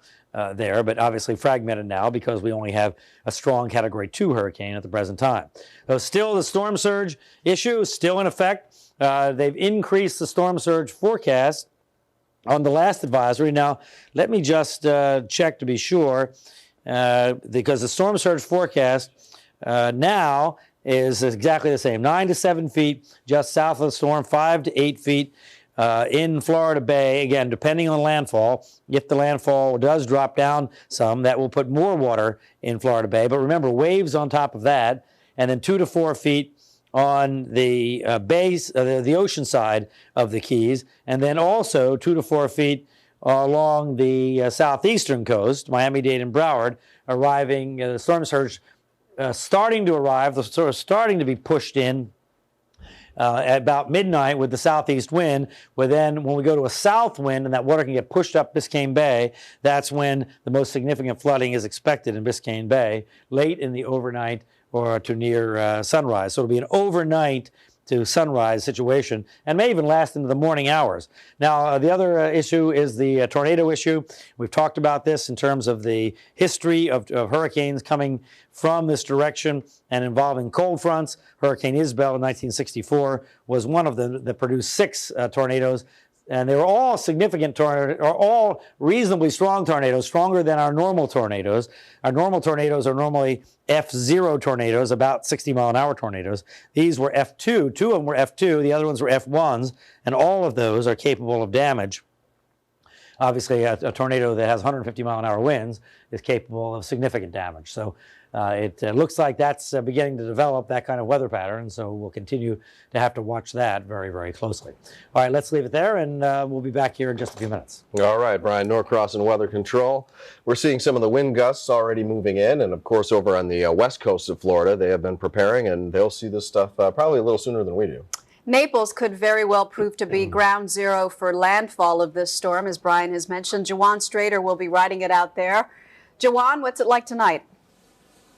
there, but obviously fragmented now because we only have a strong Category 2 hurricane at the present time. So still the storm surge issue is still in effect. They've increased the storm surge forecast on the last advisory. Now, let me just check to be sure, because the storm surge forecast now is exactly the same. 9 to 7 feet just south of the storm, 5 to 8 feet in Florida Bay. Again, depending on landfall, if the landfall does drop down some, that will put more water in Florida Bay. But remember, waves on top of that, and then 2 to 4 feet on the base, the ocean side of the Keys, and then also 2 to 4 feet along the southeastern coast, Miami-Dade and Broward, arriving, the storm surge starting to arrive, the sort of starting to be pushed in at about midnight with the southeast wind. But then when we go to a south wind and that water can get pushed up Biscayne Bay, that's when the most significant flooding is expected in Biscayne Bay, late in the overnight or to near sunrise. So it'll be an overnight to sunrise situation and may even last into the morning hours. Now, the other issue is the tornado issue. We've talked about this in terms of the history of hurricanes coming from this direction and involving cold fronts. Hurricane Isabel in 1964 was one of them that produced 6 tornadoes. And they were all significant tornadoes, or all reasonably strong tornadoes, stronger than our normal tornadoes. Our normal tornadoes are normally F0 tornadoes, about 60-mile-an-hour tornadoes. These were F2. 2 of them were F2. The other ones were F1s. And all of those are capable of damage. Obviously, a tornado that has 150-mile-an-hour winds is capable of significant damage. So it looks like that's beginning to develop, that kind of weather pattern, so we'll continue to have to watch that very, very closely. All right, let's leave it there, and we'll be back here in just a few minutes. All right, Brian Norcross in Weather Control. We're seeing some of the wind gusts already moving in, and of course over on the west coast of Florida, they have been preparing, and they'll see this stuff probably a little sooner than we do. Naples could very well prove to be ground zero for landfall of this storm, as Brian has mentioned. Jawan Strader will be riding it out there. Jawan, what's it like tonight?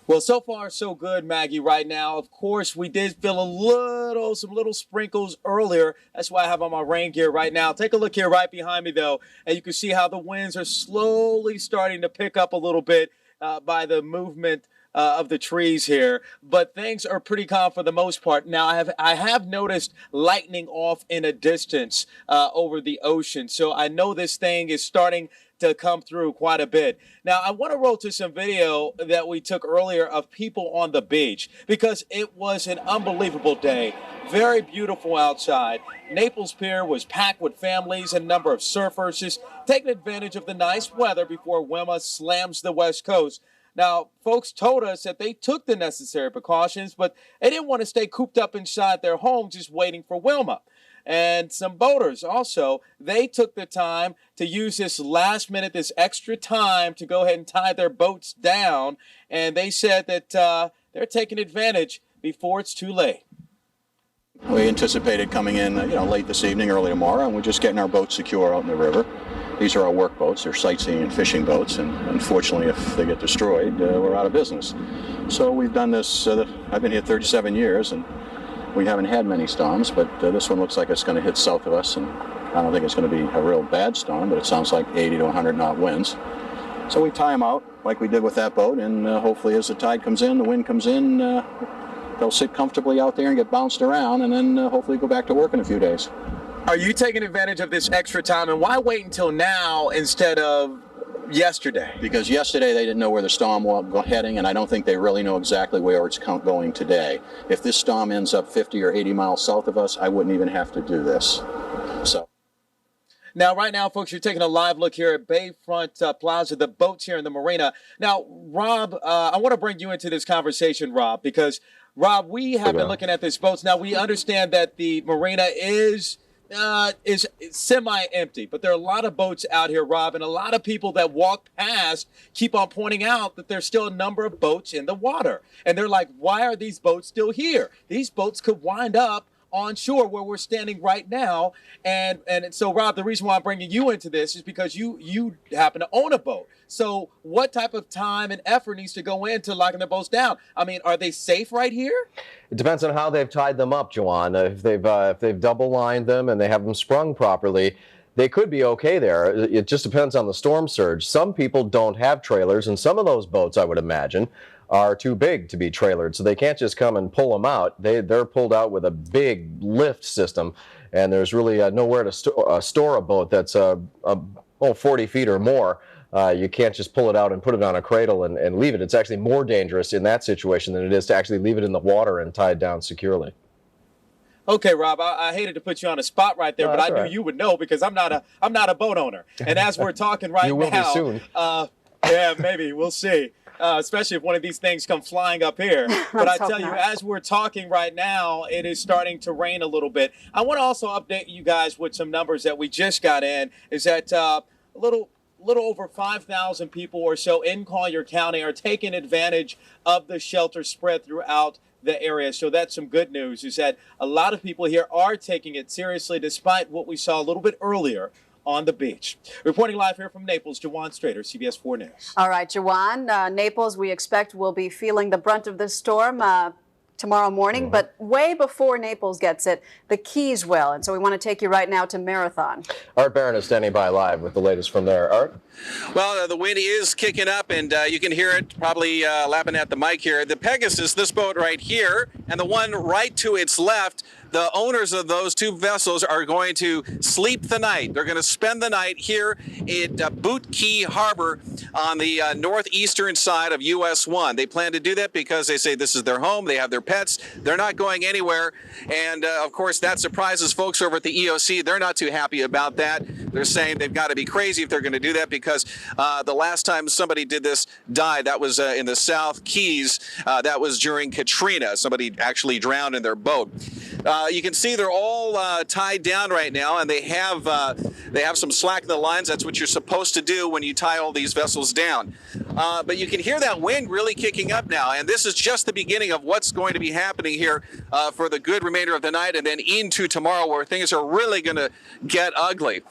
Well, so far, so good, Maggie, right now. Of course, we did feel some little sprinkles earlier. That's why I have on my rain gear right now. Take a look here right behind me, though, and you can see how the winds are slowly starting to pick up a little bit by the movement of the trees here, but things are pretty calm for the most part. Now, I have noticed lightning off in a distance over the ocean, so I know this thing is starting to come through quite a bit. Now, I want to roll to some video that we took earlier of people on the beach because it was an unbelievable day. Very beautiful outside. Naples Pier was packed with families and a number of surfers just taking advantage of the nice weather before Wilma slams the west coast. Now, folks told us that they took the necessary precautions, but they didn't want to stay cooped up inside their home just waiting for Wilma. And some boaters also, they took the time to use this last minute, this extra time to go ahead and tie their boats down. And they said that they're taking advantage before it's too late. We anticipated coming in, late this evening, early tomorrow, and we're just getting our boats secure out in the river. These are our work boats. They're sightseeing and fishing boats, and unfortunately, if they get destroyed, we're out of business. So we've done this. I've been here 37 years, and we haven't had many storms, but this one looks like it's going to hit south of us, and I don't think it's going to be a real bad storm, but it sounds like 80 to 100 knot winds. So we tie them out like we did with that boat, and hopefully as the tide comes in, the wind comes in, they'll sit comfortably out there and get bounced around, and then hopefully go back to work in a few days. Are you taking advantage of this extra time, and why wait until now instead of yesterday? Because yesterday they didn't know where the storm was heading, and I don't think they really know exactly where it's going today. If this storm ends up 50 or 80 miles south of us, I wouldn't even have to do this. So. Now, right now, folks, you're taking a live look here at Bayfront Plaza, the boats here in the marina. Now, Rob, I want to bring you into this conversation, Rob, because, Rob, we have been looking at these boats. Now, we understand that the marina is semi-empty, but there are a lot of boats out here, Rob, and a lot of people that walk past keep on pointing out that there's still a number of boats in the water. And they're like, why are these boats still here? These boats could wind up on shore where we're standing right now. And so, Rob, the reason why I'm bringing you into this is because you happen to own a boat. So what type of time and effort needs to go into locking the boats down? I mean, are they safe right here? It depends on how they've tied them up, Joanne. If they've double lined them and they have them sprung properly, they could be okay there. It just depends on the storm surge. Some people don't have trailers, and some of those boats, I would imagine, are too big to be trailered, so they can't just come and pull them out. They're pulled out with a big lift system, and there's really nowhere to store a boat that's 40 feet or more. You can't just pull it out and put it on a cradle and leave it. It's actually more dangerous in that situation than it is to actually leave it in the water and tie it down securely. Okay, Rob, I hated to put you on a spot right there, but I knew you would know because I'm not a boat owner. And as we're talking right now, you will be soon. Yeah, maybe we'll see. Especially if one of these things come flying up here. But I tell you, as we're talking right now, it is starting to rain a little bit. I want to also update you guys with some numbers that we just got in. Is that a little over 5,000 people or so in Collier County are taking advantage of the shelter spread throughout the area. So that's some good news, is that a lot of people here are taking it seriously despite what we saw a little bit earlier on the beach. Reporting live here from Naples, Jawan Strader, CBS 4 News. All right, Jawan, Naples, we expect will be feeling the brunt of this storm tomorrow morning, but way before Naples gets it, the Keys will. And so we want to take you right now to Marathon. Art Barron is standing by live with the latest from there. Art? Well, the wind is kicking up, and you can hear it probably lapping at the mic here. The Pegasus, this boat right here, and the one right to its left, the owners of those two vessels are going to sleep the night. They're going to spend the night here at Boot Key Harbor on the northeastern side of US 1. They plan to do that because they say this is their home. They have their pets. They're not going anywhere. And, of course, that surprises folks over at the EOC. They're not too happy about that. They're saying they've got to be crazy if they're going to do that because the last time somebody did this died, that was in the South Keys. That was during Katrina. Somebody actually drowned in their boat. You can see they're all tied down right now, and they have some slack in the lines. That's what you're supposed to do when you tie all these vessels down. But you can hear that wind really kicking up now, and this is just the beginning of what's going to be happening here for the good remainder of the night and then into tomorrow, where things are really going to get ugly.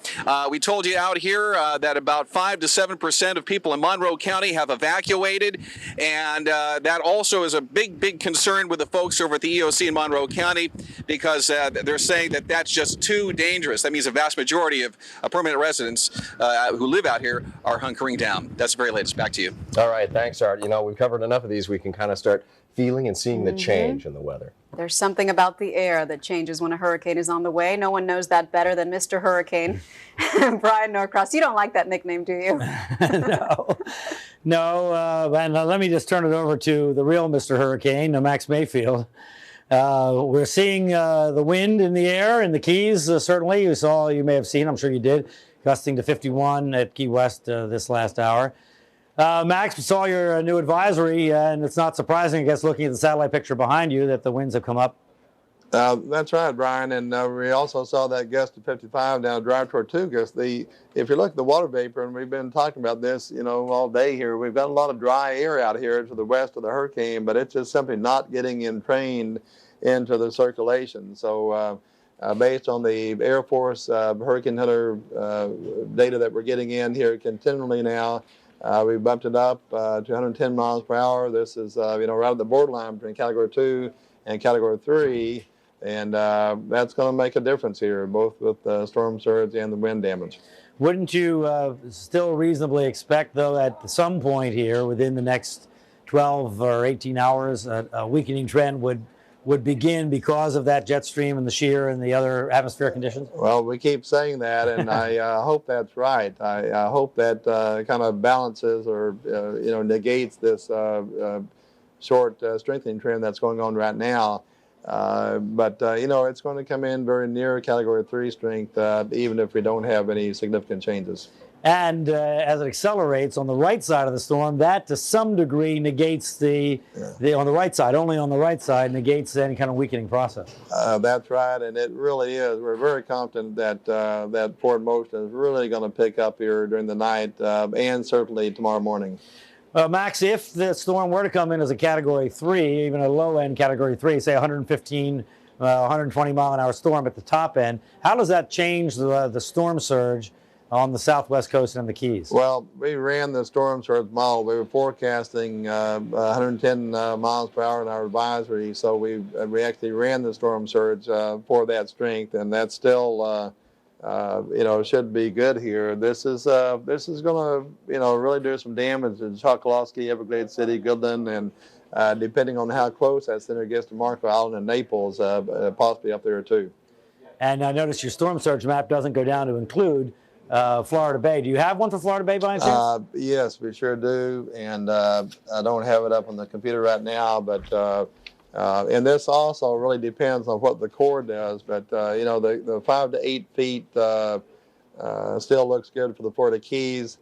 We told you out here that about 5 to 7% of people in Monroe County have evacuated, and that also is a big concern with the folks over at the EOC in Monroe County, because they're saying that that's just too dangerous. That means a vast majority of permanent residents who live out here are hunkering down. That's the very latest. Back to you. All right, thanks, Art. You know, we've covered enough of these. We can kind of start feeling and seeing the change in the weather. There's something about the air that changes when a hurricane is on the way. No one knows that better than Mr. Hurricane. Brian Norcross, you don't like that nickname, do you? No, and let me just turn it over to the real Mr. Hurricane, Max Mayfield. We're seeing the wind in the air in the Keys, certainly. You may have seen, I'm sure you did, gusting to 51 at Key West this last hour. Max, we saw your new advisory, and it's not surprising, I guess, looking at the satellite picture behind you, that the winds have come up. That's right, Brian. And we also saw that gust of 55 down Drive toward 2 gust. If you look at the water vapor, and we've been talking about this, all day here, we've got a lot of dry air out here to the west of the hurricane, but it's just simply not getting entrained into the circulation. So based on the Air Force Hurricane Hunter data that we're getting in here continually now, we've bumped it up to 110 miles per hour. This is, right at the borderline between Category 2 and Category 3. And that's going to make a difference here, both with the storm surge and the wind damage. Wouldn't you still reasonably expect, though, at some point here, within the next 12 or 18 hours, a weakening trend would begin because of that jet stream and the shear and the other atmospheric conditions? Well, we keep saying that, and I hope that's right. I hope that kind of balances or, negates this short strengthening trend that's going on right now. But it's going to come in very near Category 3 strength, even if we don't have any significant changes. And as it accelerates on the right side of the storm, that to some degree negates the on the right side, only on the right side, negates any kind of weakening process. That's right, and it really is. We're very confident that that forward motion is really going to pick up here during the night and certainly tomorrow morning. Max, if the storm were to come in as a Category 3, even a low-end Category 3, say 115, 120 mile an hour storm at the top end, how does that change the storm surge on the southwest coast and the Keys? Well, we ran the storm surge model. We were forecasting 110 miles per hour in our advisory, so we actually ran the storm surge for that strength, and that's still should be good here. This is going to really do some damage to Choccolosky, Everglades City, Goodland, and depending on how close that center gets to Marco Island and Naples, possibly up there too. And I notice your storm surge map doesn't go down to include Florida Bay. Do you have one for Florida Bay by any chance? Yes, we sure do, and I don't have it up on the computer right now, but and this also really depends on what the core does, but the 5 to 8 feet still looks good for the Florida Keys,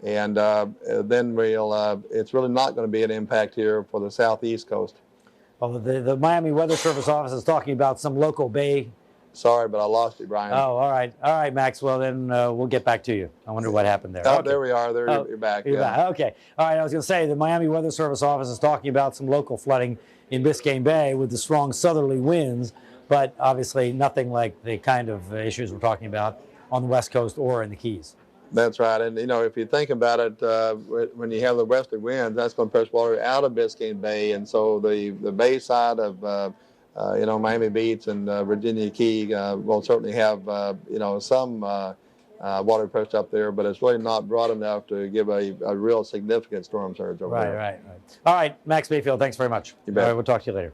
and then it's really not going to be an impact here for the southeast coast. Well, the Miami Weather Service office is talking about some local bay. Sorry, but I lost you, Brian. Oh, all right, Max. Well, then we'll get back to you. I wonder what happened there. Oh, okay. There we are. You're back. You're back. Okay. All right. I was going to say the Miami Weather Service office is talking about some local flooding in Biscayne Bay with the strong southerly winds, but obviously nothing like the kind of issues we're talking about on the West Coast or in the Keys. That's right. And, if you think about it, when you have the westerly winds, that's going to push water out of Biscayne Bay. And so the bay side of, Miami Beach and Virginia Key will certainly have, some water pushed up there, but it's really not broad enough to give a real significant storm surge over there. Right. All right, Max Mayfield, thanks very much. You bet. All right, we'll talk to you later.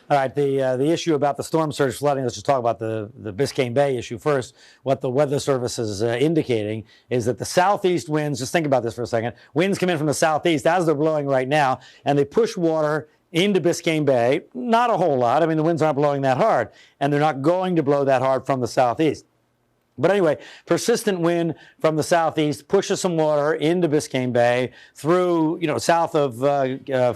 All right, the issue about the storm surge flooding, let's just talk about the Biscayne Bay issue first. What the Weather Service is indicating is that the southeast winds, just think about this for a second, winds come in from the southeast as they're blowing right now, and they push water into Biscayne Bay. Not a whole lot. I mean, the winds aren't blowing that hard, and they're not going to blow that hard from the southeast. But anyway, persistent wind from the southeast pushes some water into Biscayne Bay through, south of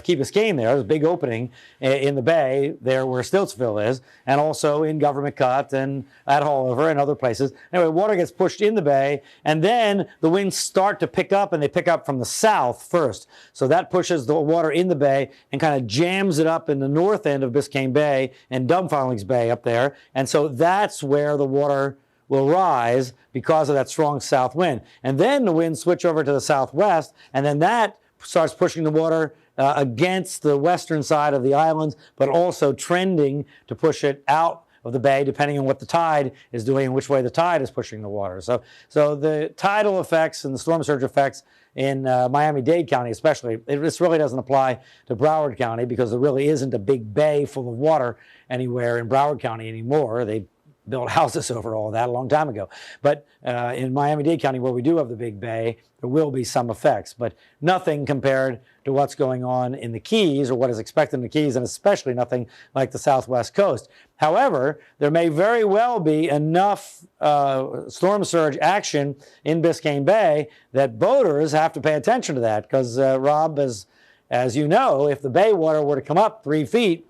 Key Biscayne there. There's a big opening in the bay there where Stiltsville is, and also in Government Cut and at Haulover and other places. Anyway, water gets pushed in the bay, and then the winds start to pick up, and they pick up from the south first. So that pushes the water in the bay and kind of jams it up in the north end of Biscayne Bay and Dumfarthings Bay up there. And so that's where the water will rise because of that strong south wind. And then the winds switch over to the southwest, and then that starts pushing the water against the western side of the islands, but also trending to push it out of the bay, depending on what the tide is doing and which way the tide is pushing the water. So the tidal effects and the storm surge effects in Miami-Dade County especially, this really doesn't apply to Broward County because there really isn't a big bay full of water anywhere in Broward County anymore. They built houses over all that a long time ago. But in Miami-Dade County, where we do have the big bay, there will be some effects, but nothing compared to what's going on in the Keys or what is expected in the Keys, and especially nothing like the southwest coast. However, there may very well be enough storm surge action in Biscayne Bay that boaters have to pay attention to that because, Rob, as you know, if the bay water were to come up 3 feet,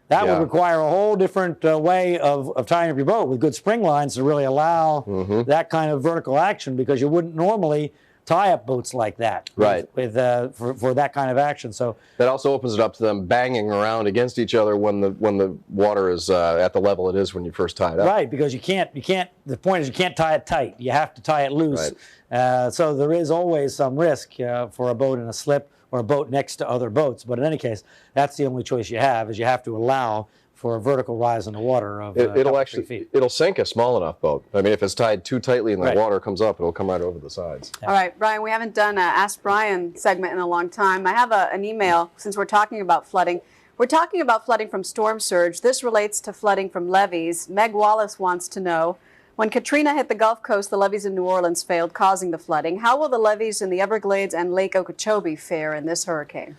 That would require a whole different way of tying up your boat with good spring lines to really allow that kind of vertical action, because you wouldn't normally tie up boats like that for that kind of action. So that also opens it up to them banging around against each other when the water is at the level it is when you first tie it up. Right, because you can't. The point is you can't tie it tight. You have to tie it loose. Right. So there is always some risk for a boat in a slip or a boat next to other boats. But in any case, that's the only choice you have, is you have to allow for a vertical rise in the water of it'll sink a small enough boat. I mean, if it's tied too tightly and the water comes up, it'll come right over the sides. All right, Brian, we haven't done an Ask Brian segment in a long time. I have an email, since we're talking about flooding. We're talking about flooding from storm surge. This relates to flooding from levees. Meg Wallace wants to know, when Katrina hit the Gulf Coast, the levees in New Orleans failed, causing the flooding. How will the levees in the Everglades and Lake Okeechobee fare in this hurricane?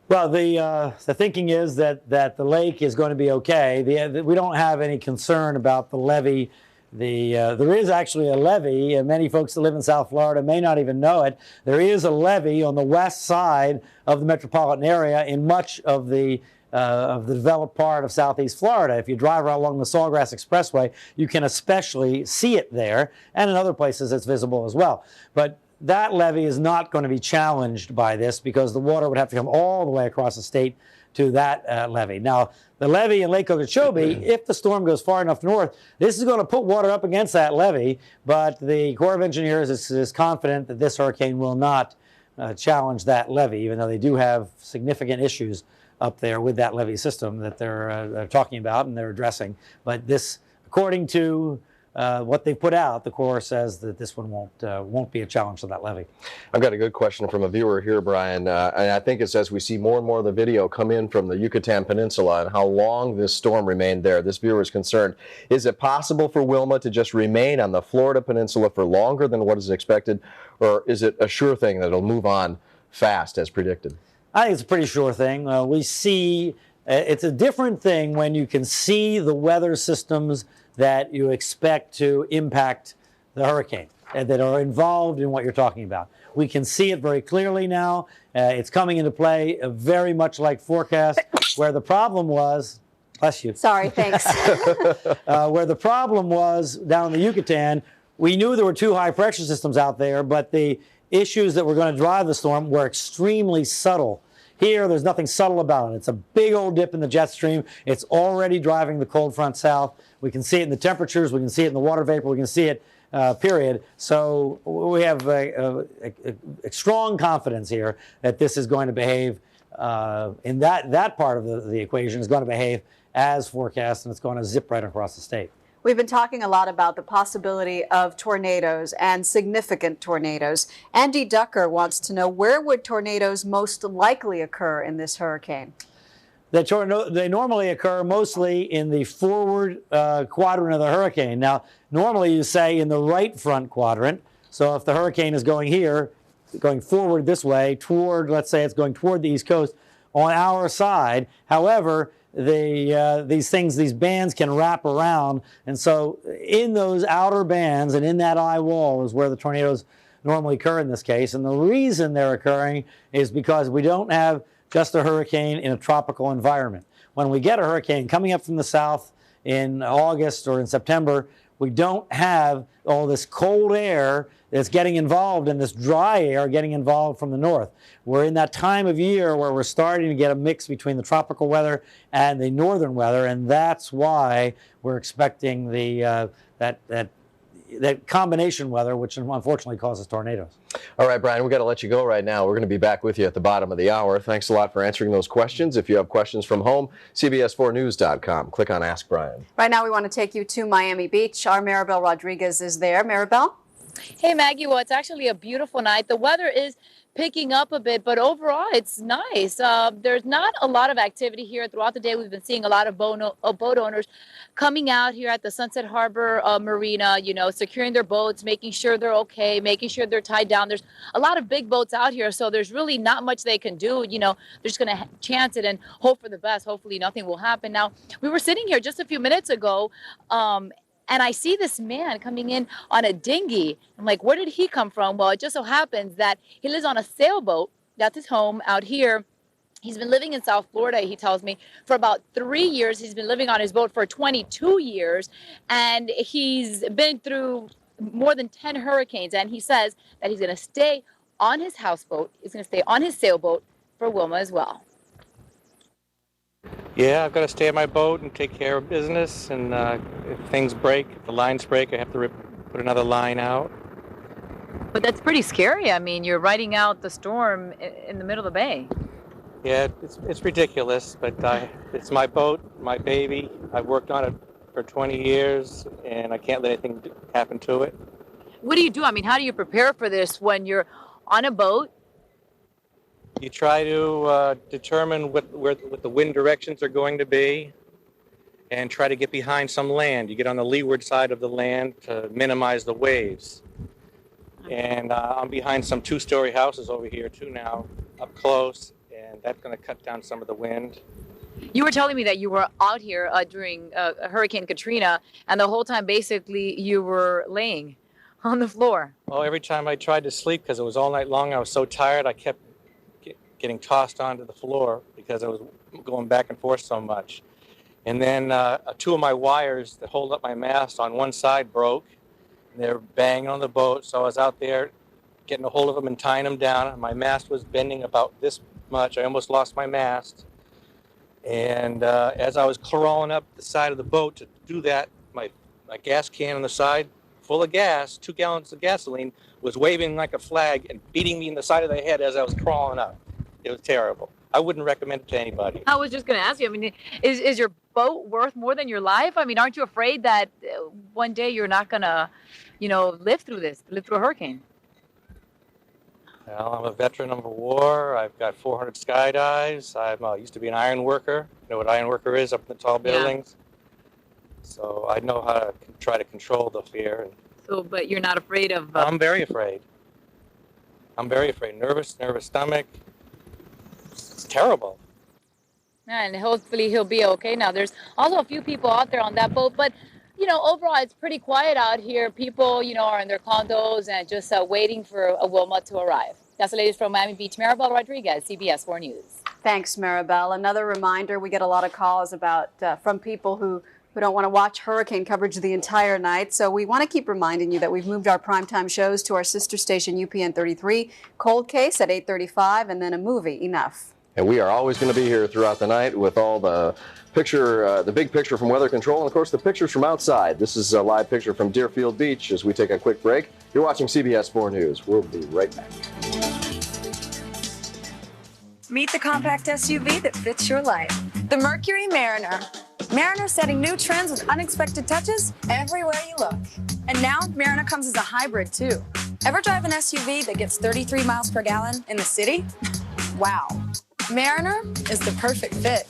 Well, the thinking is that the lake is going to be okay. We don't have any concern about the levee. There is actually a levee, and many folks that live in South Florida may not even know it. There is a levee on the west side of the metropolitan area in much of the developed part of Southeast Florida. If you drive right along the Sawgrass Expressway, you can especially see it there, and in other places it's visible as well. But that levee is not going to be challenged by this, because the water would have to come all the way across the state to that levee. Now, the levee in Lake Okeechobee, if the storm goes far enough north, this is going to put water up against that levee, but the Corps of Engineers is confident that this hurricane will not challenge that levee, even though they do have significant issues up there with that levee system that they're talking about and they're addressing. But this, according to what they put out, the Corps says that this one won't be a challenge to that levee. I've got a good question from a viewer here, Brian, and I think it's as we see more and more of the video come in from the Yucatan Peninsula and how long this storm remained there. This viewer is concerned. Is it possible for Wilma to just remain on the Florida Peninsula for longer than what is expected, or is it a sure thing that it'll move on fast as predicted? I think it's a pretty sure thing. We see, it's a different thing when you can see the weather systems that you expect to impact the hurricane and that are involved in what you're talking about. We can see it very clearly now. It's coming into play very much like forecast, where the problem was, bless you. Sorry, thanks. Where the problem was down in the Yucatan, we knew there were two high pressure systems out there, but the issues that were going to drive the storm were extremely subtle. Here, there's nothing subtle about it. It's a big old dip in the jet stream. It's already driving the cold front south. We can see it in the temperatures. We can see it in the water vapor. We can see it, period. So we have a strong confidence here that this is going to behave, in that part of the equation is going to behave as forecast, and it's going to zip right across the state. We've been talking a lot about the possibility of tornadoes and significant tornadoes. Andy Ducker wants to know, where would tornadoes most likely occur in this hurricane? They normally occur mostly in the forward quadrant of the hurricane. Now, normally you say in the right front quadrant. So if the hurricane is going here, going forward this way, toward, let's say it's going toward the East Coast, on our side. However, these bands can wrap around, and so in those outer bands and in that eye wall is where the tornadoes normally occur in this case. And the reason they're occurring is because we don't have just a hurricane in a tropical environment. When we get a hurricane coming up from the south in August or in September, we don't have all this cold air that's getting involved and this dry air getting involved from the north. We're in that time of year where we're starting to get a mix between the tropical weather and the northern weather, and that's why we're expecting that combination weather, which unfortunately causes tornadoes. All right, Brian, we've got to let you go right now. We're going to be back with you at the bottom of the hour. Thanks a lot for answering those questions. If you have questions from home, CBS4News.com. Click on Ask Brian. Right now we want to take you to Miami Beach. Our Maribel Rodriguez is there. Maribel? Hey, Maggie. Well, it's actually a beautiful night. The weather is picking up a bit, but overall it's nice. There's not a lot of activity here throughout the day. We've been seeing a lot of boat owners coming out here at the Sunset Harbor Marina, securing their boats, making sure they're okay, making sure they're tied down. There's a lot of big boats out here, so there's really not much they can do. They're just going to chance it and hope for the best. Hopefully nothing will happen. Now, we were sitting here just a few minutes ago, and I see this man coming in on a dinghy. I'm like, where did he come from? Well, it just so happens that he lives on a sailboat. That's his home out here. He's been living in South Florida, he tells me, for about 3 years. He's been living on his boat for 22 years, and he's been through more than 10 hurricanes. And he says that he's going to stay on his houseboat, he's going to stay on his sailboat for Wilma as well. Yeah, I've got to stay on my boat and take care of business, and if things break, if the lines break, I have to put another line out. But that's pretty scary. I mean, you're riding out the storm in the middle of the bay. Yeah, it's ridiculous, but it's my boat, my baby. I've worked on it for 20 years, and I can't let anything happen to it. What do you do? I mean, how do you prepare for this when you're on a boat? You try to determine what the wind directions are going to be and try to get behind some land. You get on the leeward side of the land to minimize the waves. And I'm behind some 2-story houses over here, too, now, up close. And that's going to cut down some of the wind. You were telling me that you were out here during Hurricane Katrina, and the whole time, basically, you were laying on the floor. Well, every time I tried to sleep, because it was all night long, I was so tired, I kept getting tossed onto the floor because I was going back and forth so much. And then 2 of my wires that hold up my mast on one side broke. And they were banging on the boat, so I was out there getting a hold of them and tying them down. And my mast was bending about this much. I almost lost my mast. And as I was crawling up the side of the boat to do that, my gas can on the side, full of gas, 2 gallons of gasoline, was waving like a flag and beating me in the side of the head as I was crawling up. It was terrible. I wouldn't recommend it to anybody. I was just going to ask you, I mean, is your boat worth more than your life? I mean, aren't you afraid that one day you're not going to, live through a hurricane? Well, I'm a veteran of a war. I've got 400 skydives. I used to be an iron worker. You know what iron worker is up in the tall buildings? Yeah. So I know how to try to control the fear. So, but you're not afraid of... I'm very afraid. I'm very afraid. Nervous stomach. It's terrible. And hopefully he'll be okay. Now, there's also a few people out there on that boat, but overall, it's pretty quiet out here. People, are in their condos and just waiting for a Wilma to arrive. That's the latest from Miami Beach. Maribel Rodriguez, CBS 4 News. Thanks, Maribel. Another reminder, we get a lot of calls about from people who don't want to watch hurricane coverage the entire night. So we want to keep reminding you that we've moved our primetime shows to our sister station, UPN 33, Cold Case at 8:35, and then a movie, Enough. And we are always going to be here throughout the night with all the big picture from Weather Control, and of course the pictures from outside. This is a live picture from Deerfield Beach as we take a quick break. You're watching CBS 4 News. We'll be right back. Meet the compact SUV that fits your life. The Mercury Mariner. Mariner setting new trends with unexpected touches everywhere you look. And now Mariner comes as a hybrid too. Ever drive an SUV that gets 33 miles per gallon in the city? Wow. Mariner is the perfect fit.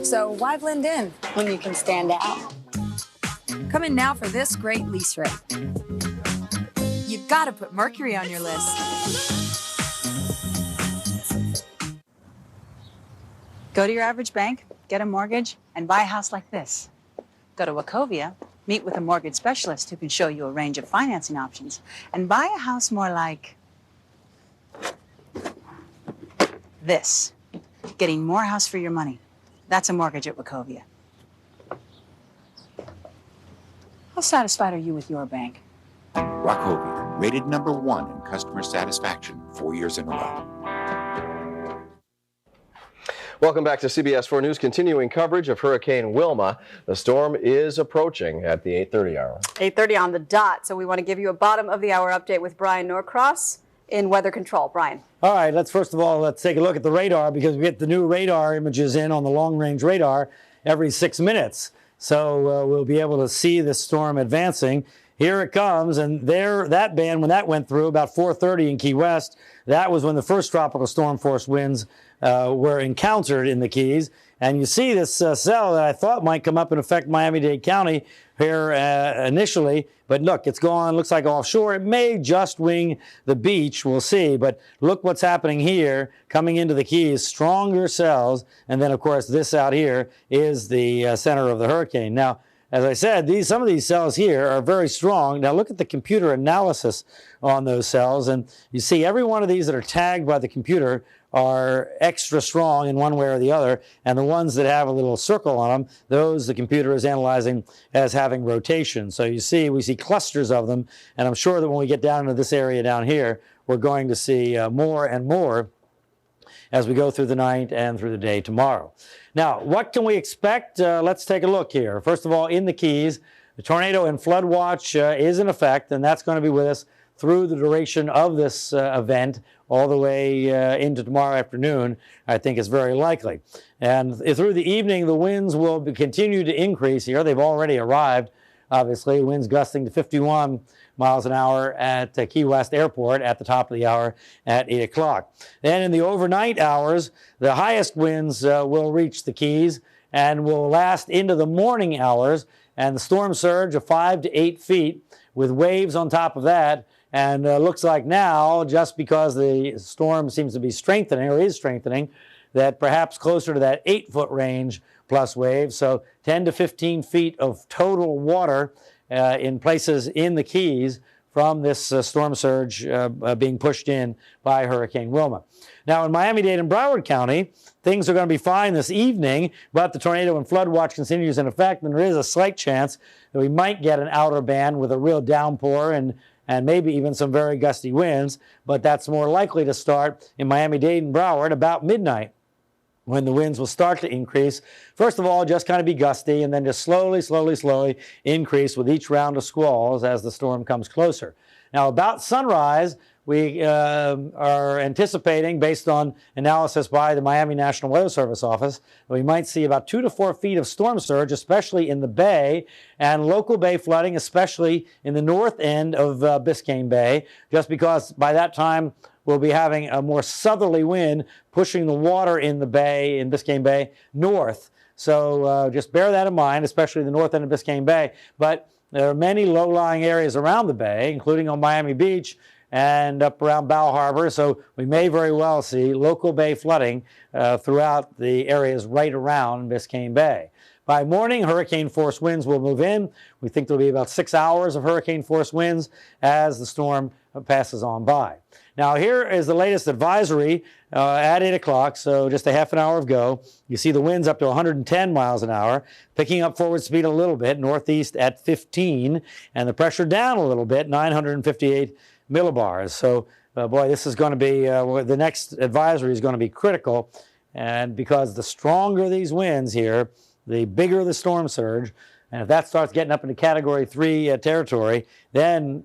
So why blend in when you can stand out? Come in now for this great lease rate. You've got to put Mercury on your list. Go to your average bank, get a mortgage, and buy a house like this. Go to Wachovia, meet with a mortgage specialist who can show you a range of financing options, and buy a house more like this. Getting more house for your money. That's a mortgage at Wachovia. How satisfied are you with your bank? Wachovia, rated #1 in customer satisfaction 4 years in a row. Welcome back to CBS 4 News, continuing coverage of Hurricane Wilma. The storm is approaching at the 8:30 hour. 8:30 on the dot. So we want to give you a bottom of the hour update with Brian Norcross in Weather Control. Brian. All right, let's take a look at the radar, because we get the new radar images in on the long-range radar every 6 minutes. So we'll be able to see this storm advancing. Here it comes, and that band, when that went through about 4:30 in Key West, that was when the first tropical storm force winds were encountered in the Keys. And you see this cell that I thought might come up and affect Miami-Dade County here initially, but look, it's gone, looks like offshore. It may just wing the beach, we'll see, but look what's happening here, coming into the Keys, stronger cells, and then of course this out here is the center of the hurricane. Now, as I said, some of these cells here are very strong. Now look at the computer analysis on those cells, and you see every one of these that are tagged by the computer are extra strong in one way or the other, and the ones that have a little circle on them, those the computer is analyzing as having rotation. So you see, we see clusters of them, and I'm sure that when we get down into this area down here, we're going to see more and more as we go through the night and through the day tomorrow. Now, what can we expect? Let's take a look here. First of all, in the Keys, the tornado and flood watch is in effect, and that's going to be with us through the duration of this event all the way into tomorrow afternoon, I think is very likely. And through the evening, the winds will continue to increase here. They've already arrived, obviously. Winds gusting to 51 miles an hour at Key West Airport at the top of the hour at 8 o'clock. Then in the overnight hours, the highest winds will reach the Keys and will last into the morning hours, and the storm surge of 5 to 8 feet with waves on top of that. And looks like now, just because the storm seems to be strengthening, or is strengthening, that perhaps closer to that 8-foot range plus waves. So 10 to 15 feet of total water in places in the Keys from this storm surge being pushed in by Hurricane Wilma. Now in Miami-Dade and Broward County, things are going to be fine this evening, but the tornado and flood watch continues in effect, and there is a slight chance that we might get an outer band with a real downpour and maybe even some very gusty winds, but that's more likely to start in Miami-Dade and Broward about midnight, when the winds will start to increase. First of all, just kind of be gusty, and then just slowly increase with each round of squalls as the storm comes closer. Now, about sunrise, we are anticipating, based on analysis by the Miami National Weather Service office, that we might see about 2 to 4 feet of storm surge, especially in the bay, and local bay flooding, especially in the north end of Biscayne Bay, just because by that time we'll be having a more southerly wind pushing the water in the bay, in Biscayne Bay, north. So just bear that in mind, especially the north end of Biscayne Bay. But there are many low-lying areas around the bay, including on Miami Beach and up around Bow Harbor, so we may very well see local bay flooding throughout the areas right around Biscayne Bay. By morning, hurricane-force winds will move in. We think there'll be about 6 hours of hurricane-force winds as the storm passes on by. Now, here is the latest advisory at 8 o'clock, so just a half an hour ago. You see the winds up to 110 miles an hour, picking up forward speed a little bit, northeast at 15, and the pressure down a little bit, 958 millibars. So, boy, this is going to be, the next advisory is going to be critical, and because the stronger these winds here, the bigger the storm surge, and if that starts getting up into Category 3 territory, then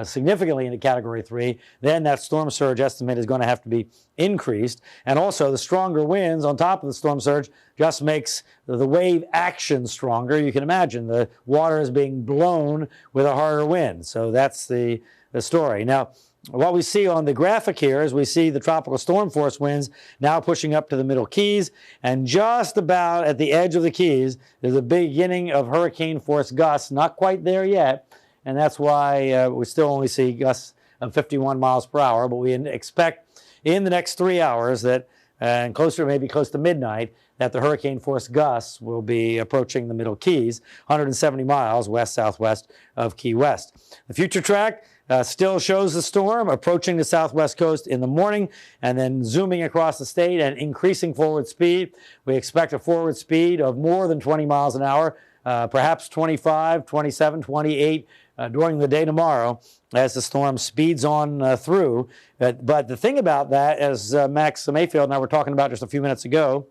significantly into Category 3, then that storm surge estimate is going to have to be increased. And also, the stronger winds on top of the storm surge just makes the wave action stronger. You can imagine the water is being blown with a harder wind. So that's the story. Now, what we see on the graphic here is we see the tropical storm force winds now pushing up to the middle Keys, and just about at the edge of the Keys is the beginning of hurricane force gusts, not quite there yet, and that's why we still only see gusts of 51 miles per hour, but we expect in the next 3 hours that, and maybe close to midnight, that the hurricane force gusts will be approaching the middle Keys, 170 miles west-southwest of Key West. The future track still shows the storm approaching the southwest coast in the morning and then zooming across the state and increasing forward speed. We expect a forward speed of more than 20 miles an hour, perhaps 25, 27, 28 during the day tomorrow as the storm speeds on through. But the thing about that, as Max Mayfield and I were talking about just a few minutes ago,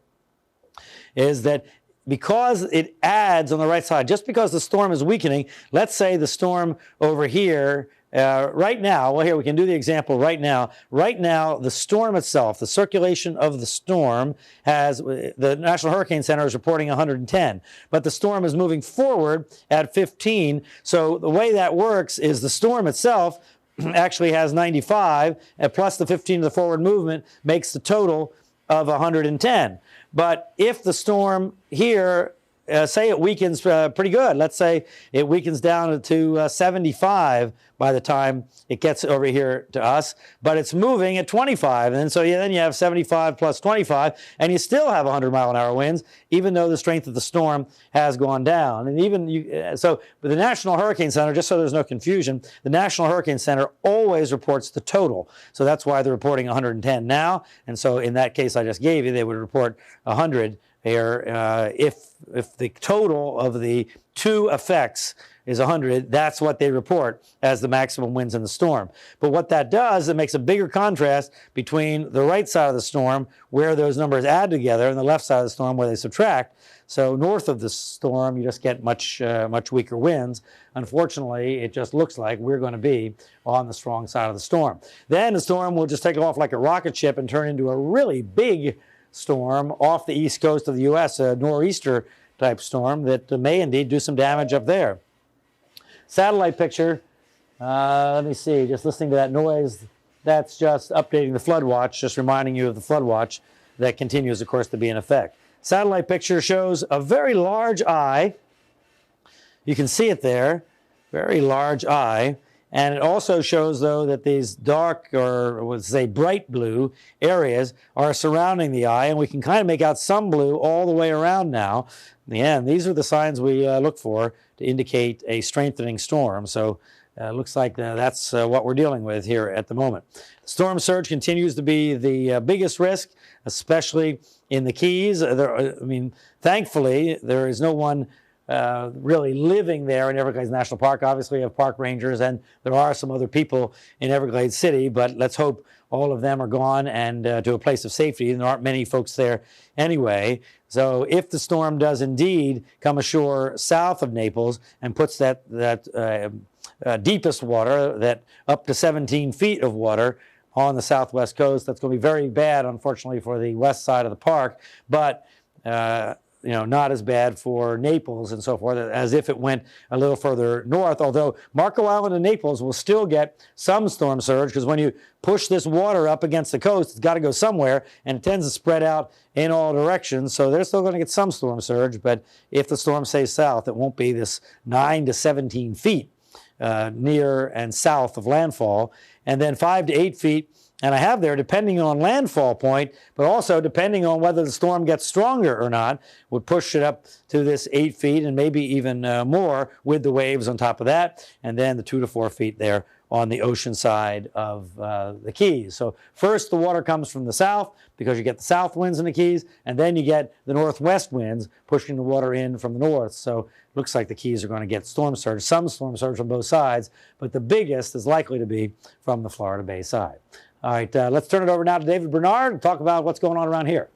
is that because it adds on the right side, just because the storm is weakening, let's say the storm over here, right now, well, here we can do the example right now. Right now, the storm itself, the circulation of the storm has, the National Hurricane Center is reporting 110, but the storm is moving forward at 15. So the way that works is the storm itself actually has 95, and plus the 15 of the forward movement makes the total of 110. But if the storm here say it weakens pretty good. Let's say it weakens down to 75 by the time it gets over here to us, but it's moving at 25. And so then you have 75 plus 25, and you still have 100-mile-an-hour winds, even though the strength of the storm has gone down. And even so, with the National Hurricane Center, just so there's no confusion, the National Hurricane Center always reports the total. So that's why they're reporting 110 now. And so in that case I just gave you, they would report 100 here. If the total of the two effects is 100, that's what they report as the maximum winds in the storm. But what that does, it makes a bigger contrast between the right side of the storm, where those numbers add together, and the left side of the storm, where they subtract. So north of the storm, you just get much weaker winds. Unfortunately, it just looks like we're going to be on the strong side of the storm. Then the storm will just take off like a rocket ship and turn into a really big storm off the east coast of the U.S., a nor'easter type storm that may indeed do some damage up there. Satellite picture, let me see, just listening to that noise, that's just updating the flood watch, just reminding you of the flood watch that continues, of course, to be in effect. Satellite picture shows a very large eye. You can see it there, very large eye. And it also shows, though, that these dark, or let's say bright blue areas are surrounding the eye, and we can kind of make out some blue all the way around now. In the end, these are the signs we look for to indicate a strengthening storm. So it looks like that's what we're dealing with here at the moment. Storm surge continues to be the biggest risk, especially in the Keys. Thankfully, there is no one really living there in Everglades National Park. Obviously, we have park rangers, and there are some other people in Everglades City, but let's hope all of them are gone and to a place of safety. And there aren't many folks there anyway. So if the storm does indeed come ashore south of Naples and puts that deepest water, that up to 17 feet of water on the southwest coast, that's going to be very bad, unfortunately, for the west side of the park. But not as bad for Naples and so forth as if it went a little further north, although Marco Island and Naples will still get some storm surge, because when you push this water up against the coast, it's got to go somewhere, and it tends to spread out in all directions, so they're still going to get some storm surge. But if the storm stays south, it won't be this 9 to 17 feet near and south of landfall, and then 5 to 8 feet. And I have there, depending on landfall point, but also depending on whether the storm gets stronger or not, would push it up to this 8 feet and maybe even more with the waves on top of that, and then the 2 to 4 feet there on the ocean side of the Keys. So first the water comes from the south, because you get the south winds in the Keys, and then you get the northwest winds pushing the water in from the north. So it looks like the Keys are going to get storm surge, some storm surge on both sides, but the biggest is likely to be from the Florida Bay side. All right, let's turn it over now to David Bernard and talk about what's going on around here.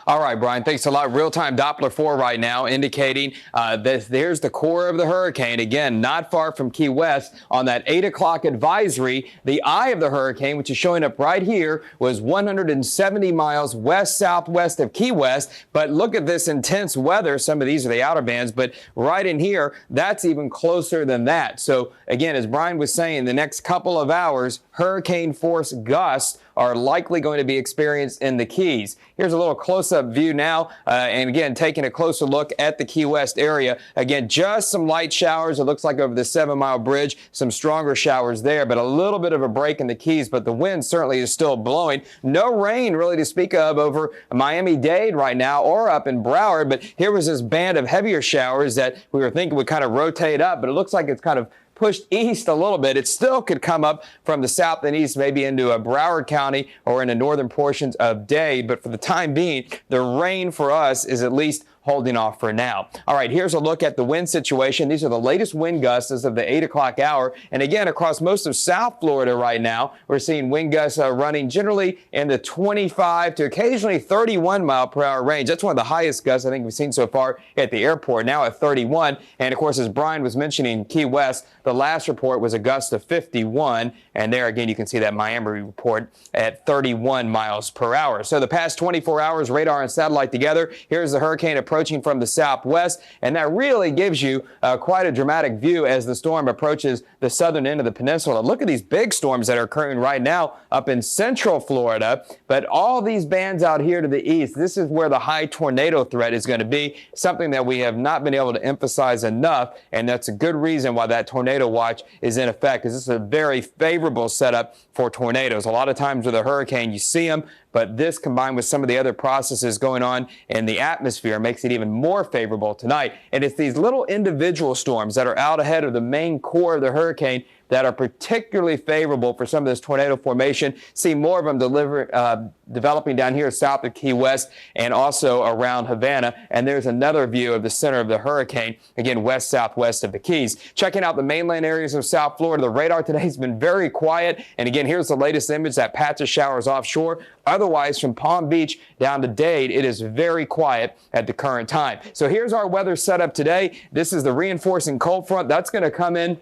All right, Brian, thanks a lot. Real-time Doppler 4 right now indicating that there's the core of the hurricane. Again, not far from Key West on that 8 o'clock advisory. The eye of the hurricane, which is showing up right here, was 170 miles west-southwest of Key West. But look at this intense weather. Some of these are the outer bands, but right in here, that's even closer than that. So, again, as Brian was saying, the next couple of hours, hurricane force gusts are likely going to be experienced in the Keys. Here's a little close-up view now, and again, taking a closer look at the Key West area. Again, just some light showers, it looks like over the 7 Mile Bridge, some stronger showers there, but a little bit of a break in the Keys, but the wind certainly is still blowing. No rain really to speak of over Miami-Dade right now or up in Broward, but here was this band of heavier showers that we were thinking would kind of rotate up, but it looks like it's kind of pushed east a little bit. It still could come up from the south and east, maybe into Broward County or in the northern portions of Dade. But for the time being, the rain for us is at least holding off for now. All right, here's a look at the wind situation. These are the latest wind gusts as of the 8 o'clock hour. And again, across most of South Florida right now, we're seeing wind gusts running generally in the 25 to occasionally 31 mile per hour range. That's one of the highest gusts I think we've seen so far at the airport, now at 31. And of course, as Brian was mentioning, Key West, the last report was a gust of 51. And there again, you can see that Miami report at 31 miles per hour. So the past 24 hours, radar and satellite together. Here's the hurricane approaching approaching from the southwest, and that really gives you quite a dramatic view as the storm approaches the southern end of the peninsula. Look at these big storms that are occurring right now up in central Florida, but all these bands out here to the east, this is where the high tornado threat is going to be, something that we have not been able to emphasize enough, and that's a good reason why that tornado watch is in effect, because this is a very favorable setup for tornadoes. A lot of times with a hurricane, you see them, but this combined with some of the other processes going on in the atmosphere makes it even more favorable tonight. And it's these little individual storms that are out ahead of the main core of the hurricane that are particularly favorable for some of this tornado formation. See more of them developing down here south of Key West and also around Havana. And there's another view of the center of the hurricane, again, west-southwest of the Keys. Checking out the mainland areas of South Florida, the radar today has been very quiet. And again, here's the latest image, that patch of showers offshore. Otherwise, from Palm Beach down to Dade, it is very quiet at the current time. So here's our weather setup today. This is the reinforcing cold front. That's going to come in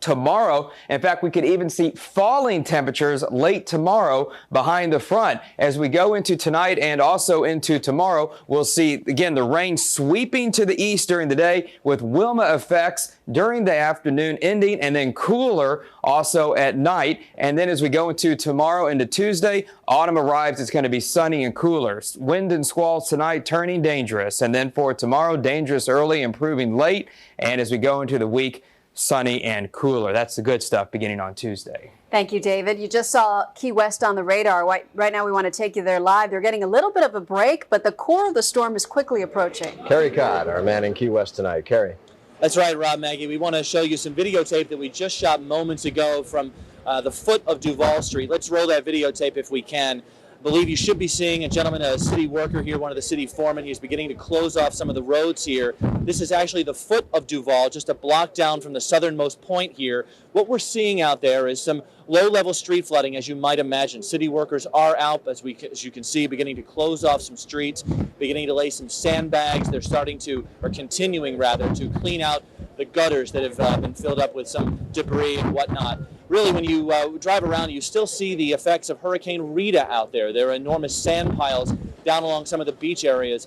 tomorrow. In fact, we could even see falling temperatures late tomorrow behind the front. As we go into tonight and also into tomorrow, we'll see, again, the rain sweeping to the east during the day with Wilma effects during the afternoon ending, and then cooler also at night. And then as we go into tomorrow into Tuesday, autumn arrives. It's going to be sunny and cooler. Wind and squalls tonight turning dangerous. And then for tomorrow, dangerous early, improving late. And as we go into the week, sunny and cooler. That's the good stuff beginning on Tuesday. Thank you, David. You just saw Key West on the radar. Right now we want to take you there live. They're getting a little bit of a break, but the core of the storm is quickly approaching. Kerry Codd, our man in Key West tonight. Kerry. That's right, Rob, Maggie. We want to show you some videotape that we just shot moments ago from the foot of Duval Street. Let's roll that videotape if we can. I believe you should be seeing a gentleman, a city worker here, one of the city foremen. He's beginning to close off some of the roads here. This is actually the foot of Duval, just a block down from the southernmost point here. What we're seeing out there is some low-level street flooding, as you might imagine. City workers are out, as you can see, beginning to close off some streets, beginning to lay some sandbags. They're starting to, or continuing rather, to clean out the gutters that have been filled up with some debris and whatnot. Really, when you drive around, you still see the effects of Hurricane Rita out there. There are enormous sand piles down along some of the beach areas.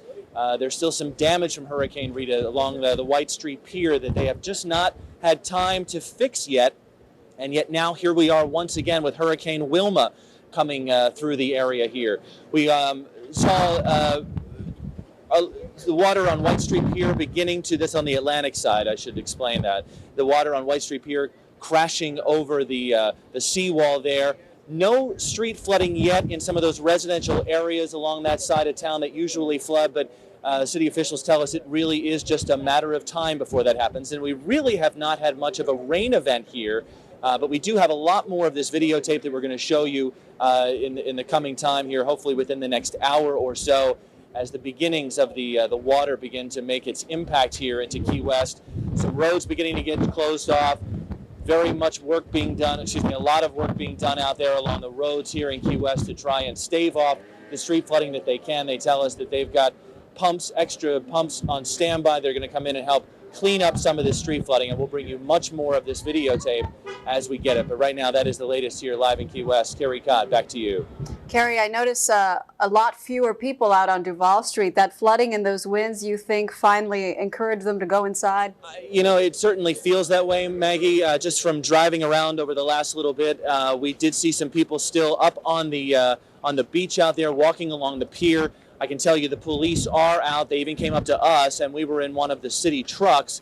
There's still some damage from Hurricane Rita along the White Street Pier that they have just not had time to fix yet. And yet now here we are once again with Hurricane Wilma coming through the area here. We saw the water on White Street Pier beginning to, this on the Atlantic side, I should explain that. The water on White Street Pier crashing over the seawall there. No street flooding yet in some of those residential areas along that side of town that usually flood, but city officials tell us it really is just a matter of time before that happens. And we really have not had much of a rain event here, but we do have a lot more of this videotape that we're going to show you in the coming time here, hopefully within the next hour or so, as the beginnings of the water begin to make its impact here into Key West. Some roads beginning to get closed off. Very much work being done, a lot of work being done out there along the roads here in Key West to try and stave off the street flooding that they can. They tell us that they've got extra pumps on standby. They're going to come in and help clean up some of this street flooding, and we'll bring you much more of this videotape as we get it. But right now, that is the latest here live in Key West. Kerry Codd, back to you. Kerry, I notice a lot fewer people out on Duval Street. That flooding and those winds, you think, finally encouraged them to go inside? It certainly feels that way, Maggie. Just from driving around over the last little bit, we did see some people still up on the beach out there, walking along the pier. I can tell you the police are out. They even came up to us, and we were in one of the city trucks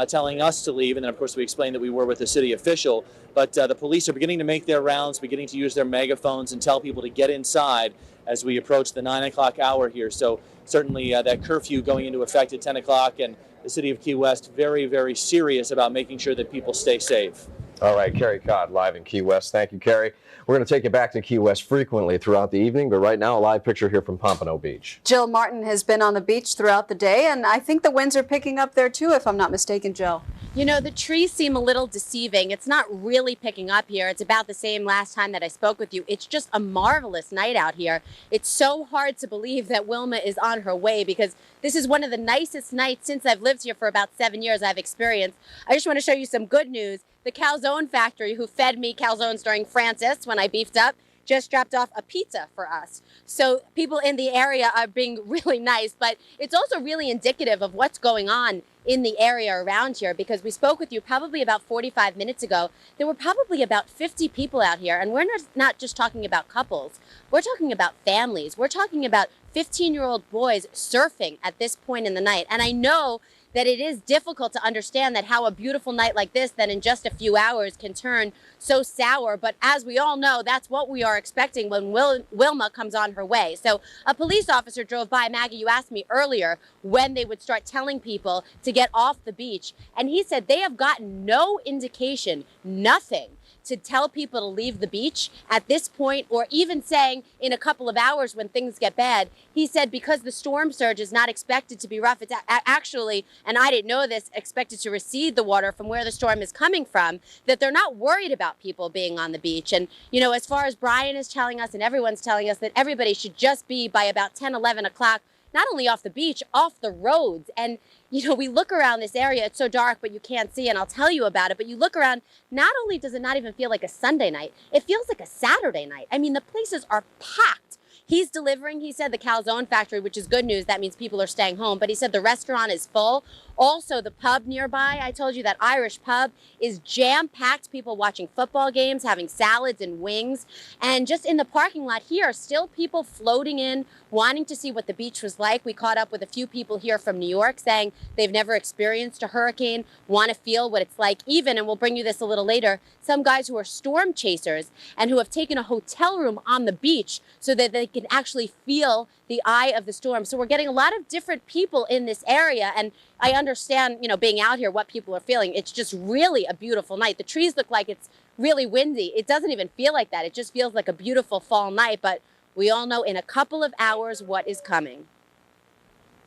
telling us to leave. And then, of course, we explained that we were with a city official. But the police are beginning to make their rounds, beginning to use their megaphones and tell people to get inside as we approach the 9 o'clock hour here. So certainly that curfew going into effect at 10 o'clock, and the city of Key West very, very serious about making sure that people stay safe. All right, Kerry Codd, live in Key West. Thank you, Kerry. We're going to take you back to Key West frequently throughout the evening, but right now a live picture here from Pompano Beach. Jill Martin has been on the beach throughout the day, and I think the winds are picking up there too, if I'm not mistaken, Jill. You know, the trees seem a little deceiving. It's not really picking up here. It's about the same last time that I spoke with you. It's just a marvelous night out here. It's so hard to believe that Wilma is on her way, because this is one of the nicest nights since I've lived here for about 7 years I've experienced. I just want to show you some good news. The calzone factory, who fed me calzones during Francis when I beefed up, just dropped off a pizza for us. So people in the area are being really nice, but it's also really indicative of what's going on in the area around here, because we spoke with you probably about 45 minutes ago. There were probably about 50 people out here, and we're not just talking about couples. We're talking about families. We're talking about 15-year-old boys surfing at this point in the night. And I know that it is difficult to understand that how a beautiful night like this then in just a few hours can turn so sour. But as we all know, that's what we are expecting when Wilma comes on her way. So a police officer drove by. Maggie, you asked me earlier when they would start telling people to get off the beach. And he said they have gotten no indication, nothing, to tell people to leave the beach at this point, or even saying in a couple of hours when things get bad. He said because the storm surge is not expected to be rough, it's actually, and I didn't know this, expected to recede the water from where the storm is coming from, that they're not worried about people being on the beach. And, you know, as far as Brian is telling us and everyone's telling us, that everybody should just be by about 10, 11 o'clock, not only off the beach, off the roads. And, you know, we look around this area, it's so dark, but you can't see, and I'll tell you about it, but you look around, not only does it not even feel like a Sunday night, it feels like a Saturday night. I mean, the places are packed. He's delivering, he said, the calzone factory, which is good news. That means people are staying home. But he said the restaurant is full. Also, the pub nearby, I told you, that Irish pub is jam-packed. People watching football games, having salads and wings. And just in the parking lot here, still people floating in, wanting to see what the beach was like. We caught up with a few people here from New York saying they've never experienced a hurricane, want to feel what it's like. Even, and we'll bring you this a little later, some guys who are storm chasers and who have taken a hotel room on the beach so that they can actually feel the eye of the storm. So we're getting a lot of different people in this area, and I understand, you know, being out here, what people are feeling. It's just really a beautiful night. The trees look like it's really windy. It doesn't even feel like that. It just feels like a beautiful fall night, but we all know in a couple of hours what is coming.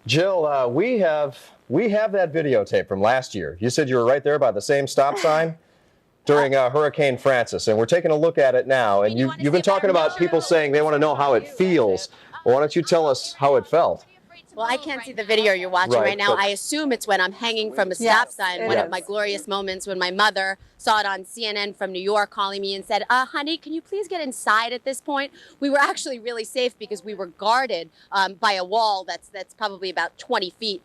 Jill, we have that videotape from last year. You said you were right there by the same stop sign during Hurricane Francis, and we're taking a look at it now. And you've been talking about people saying they want to know how it feels. Well, why don't you tell us how it felt? Well, I can't see the video you're watching right now. I assume it's when I'm hanging from a stop sign, one of my glorious moments when my mother saw it on CNN from New York, calling me and said, honey, can you please get inside at this point? We were actually really safe because we were guarded by a wall that's probably about 20 feet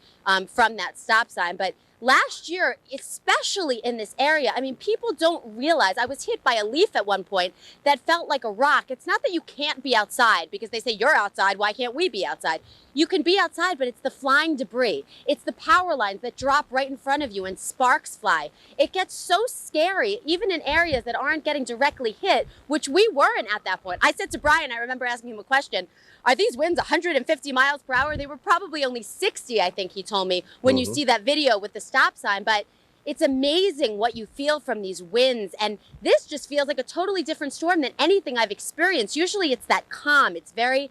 from that stop sign. But last year, especially in this area, I mean, people don't realize, I was hit by a leaf at one point that felt like a rock. It's not that you can't be outside because they say you're outside, why can't we be outside? You can be outside, but it's the flying debris. It's the power lines that drop right in front of you and sparks fly. It gets so scary, even in areas that aren't getting directly hit, which we weren't at that point. I said to Brian, I remember asking him a question, are these winds 150 miles per hour? They were probably only 60, I think he told me, when you see that video with the stop sign. But it's amazing what you feel from these winds. And this just feels like a totally different storm than anything I've experienced. Usually it's that calm. It's very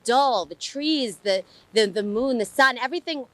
dull. The trees, the moon, the sun, everything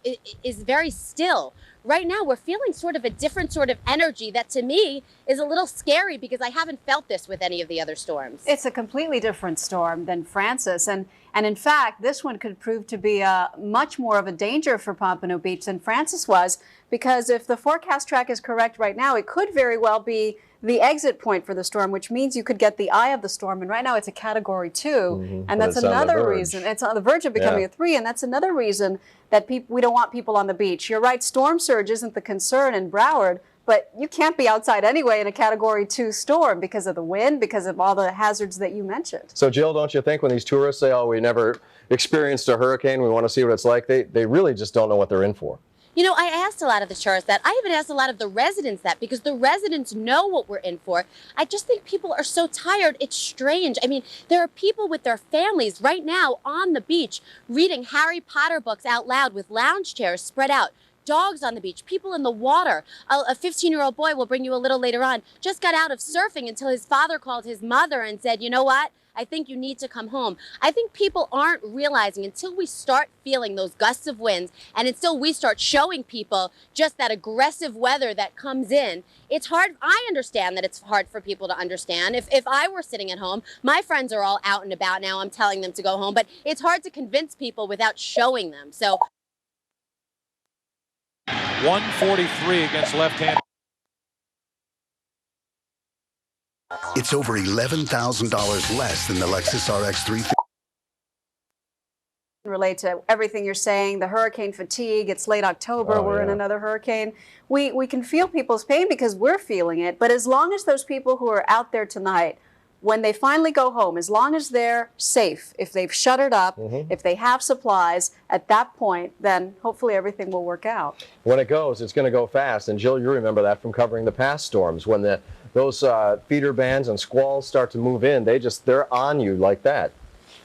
is very still. Right now, we're feeling sort of a different sort of energy that to me is a little scary because I haven't felt this with any of the other storms. It's a completely different storm than Francis. And in fact, this one could prove to be much more of a danger for Pompano Beach than Francis was, because if the forecast track is correct right now, it could very well be the exit point for the storm, which means you could get the eye of the storm. And right now it's a Category 2. And that's another reason. It's on the verge of becoming a 3. And that's another reason that we don't want people on the beach. You're right, storm surge isn't the concern in Broward, but you can't be outside anyway in a Category 2 storm because of the wind, because of all the hazards that you mentioned. So, Jill, don't you think when these tourists say, oh, we never experienced a hurricane, we want to see what it's like, they really just don't know what they're in for? You know, I asked a lot of the tourists that. I even asked a lot of the residents that, because the residents know what we're in for. I just think people are so tired. It's strange. I mean, there are people with their families right now on the beach reading Harry Potter books out loud with lounge chairs spread out. Dogs on the beach, people in the water. A 15-year-old boy, we'll bring you a little later on, just got out of surfing until his father called his mother and said, you know what? I think you need to come home. I think people aren't realizing until we start feeling those gusts of winds and until we start showing people just that aggressive weather that comes in, it's hard. I understand that it's hard for people to understand. If I were sitting at home, my friends are all out and about now, I'm telling them to go home, but it's hard to convince people without showing them. So 143 against left-hand. It's over $11,000 less than the Lexus RX 350. Relate to everything you're saying, the hurricane fatigue, it's late October, we're in another hurricane. We can feel people's pain because we're feeling it, but as long as those people who are out there tonight, when they finally go home, as long as they're safe, if they've shuttered up, if they have supplies, at that point, then hopefully everything will work out. When it goes, it's going to go fast. And Jill, you remember that from covering the past storms. When those feeder bands and squalls start to move in, they're on you like that.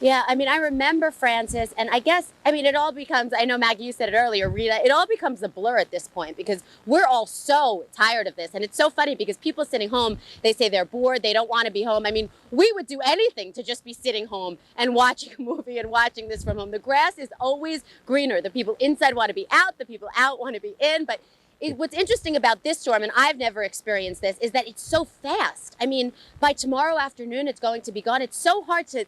Yeah, I mean, I remember, Francis, and I guess, I mean, it all becomes, I know, Maggie, you said it earlier, Rita, it all becomes a blur at this point because we're all so tired of this. And it's so funny because people sitting home, they say they're bored, they don't want to be home. I mean, we would do anything to just be sitting home and watching a movie and watching this from home. The grass is always greener. The people inside want to be out, the people out want to be in, but what's interesting about this storm, and I've never experienced this, is that it's so fast. I mean, by tomorrow afternoon, it's going to be gone. It's so hard to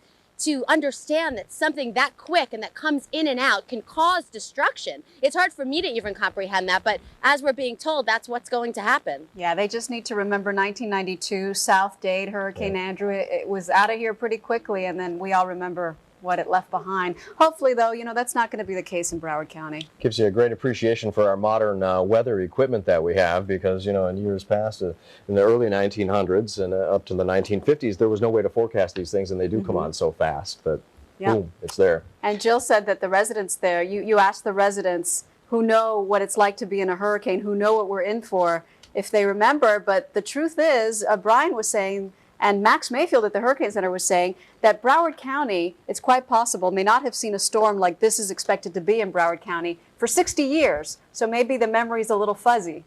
understand that something that quick and that comes in and out can cause destruction. It's hard for me to even comprehend that, but as we're being told, that's what's going to happen. Yeah, they just need to remember 1992, South Dade, Hurricane Andrew. It was out of here pretty quickly, and then we all remember what it left behind. Hopefully, though, you know, that's not going to be the case in Broward County. Gives you a great appreciation for our modern weather equipment that we have because, you know, in years past, in the early 1900s and up to the 1950s, there was no way to forecast these things, and they do come on so fast that, boom, it's there. And Jill said that the residents there, you asked the residents who know what it's like to be in a hurricane, who know what we're in for, if they remember, but the truth is, Brian was saying, and Max Mayfield at the Hurricane Center was saying that Broward County, it's quite possible, may not have seen a storm like this is expected to be in Broward County for 60 years. So maybe the memory's a little fuzzy.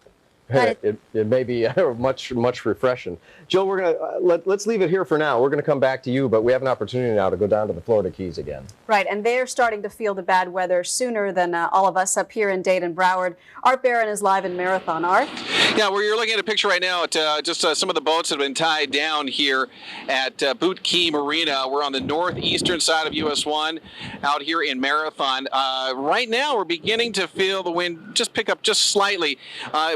It may be much refreshing. Jill, we're gonna let's leave it here for now. We're gonna come back to you, but we have an opportunity now to go down to the Florida Keys again. Right, and they're starting to feel the bad weather sooner than all of us up here in Dade and Broward. Art Barron is live in Marathon. Art? Yeah, you're looking at a picture right now at just some of the boats that have been tied down here at Boot Key Marina. We're on the northeastern side of US 1 out here in Marathon. Right now, we're beginning to feel the wind just pick up just slightly.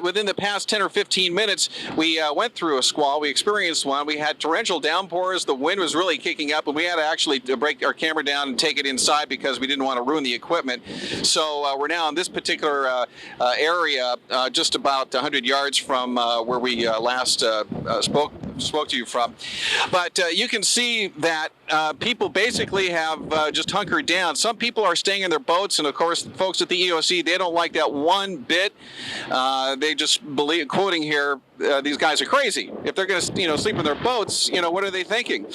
Within the past 10 or 15 minutes, we went through a squall. We experienced one. We had torrential downpours. The wind was really kicking up, and we had to actually break our camera down and take it inside because we didn't want to ruin the equipment. So we're now in this particular area, just about 100 yards from where we last spoke to you from. But you can see that people basically have just hunkered down. Some people are staying in their boats, and of course, the folks at the EOC, they don't like that one bit. They just believe, quoting here, these guys are crazy. If they're going to, sleep in their boats, what are they thinking?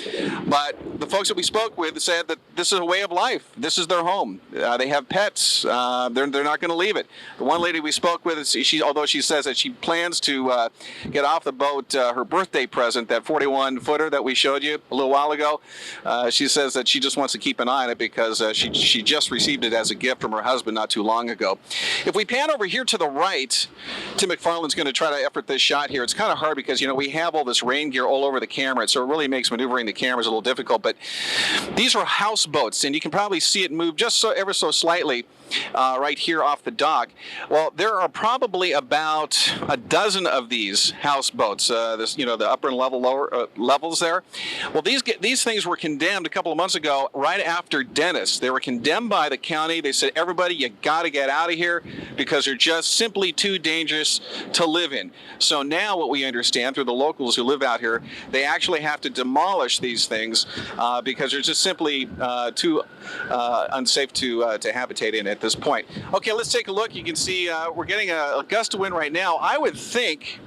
But the folks that we spoke with said that this is a way of life. This is their home. They have pets. They're not going to leave it. The one lady we spoke with, although she says that she plans to get off the boat, her birthday present, that 41-footer that we showed you a little while ago, she says that she just wants to keep an eye on it because she just received it as a gift from her husband not too long ago. If we pan over here to the right, Tim McFarland's going to try to effort this shot here. It's kind of hard because, we have all this rain gear all over the camera, so it really makes maneuvering the cameras a little difficult. But these are houseboats, and you can probably see it move just ever so slightly right here off the dock. Well, there are probably about a dozen of these houseboats, the upper and lower levels there. Well, these things were condemned a couple of months ago right after Dennis. They were condemned by the county. They said, everybody, you got to get out of here because they're just simply too dangerous to live in. So now what we understand through the locals who live out here, they actually have to demolish these things because they're just simply too unsafe to habitate in at this point. Okay, let's take a look. You can see we're getting a gust of wind right now. I would think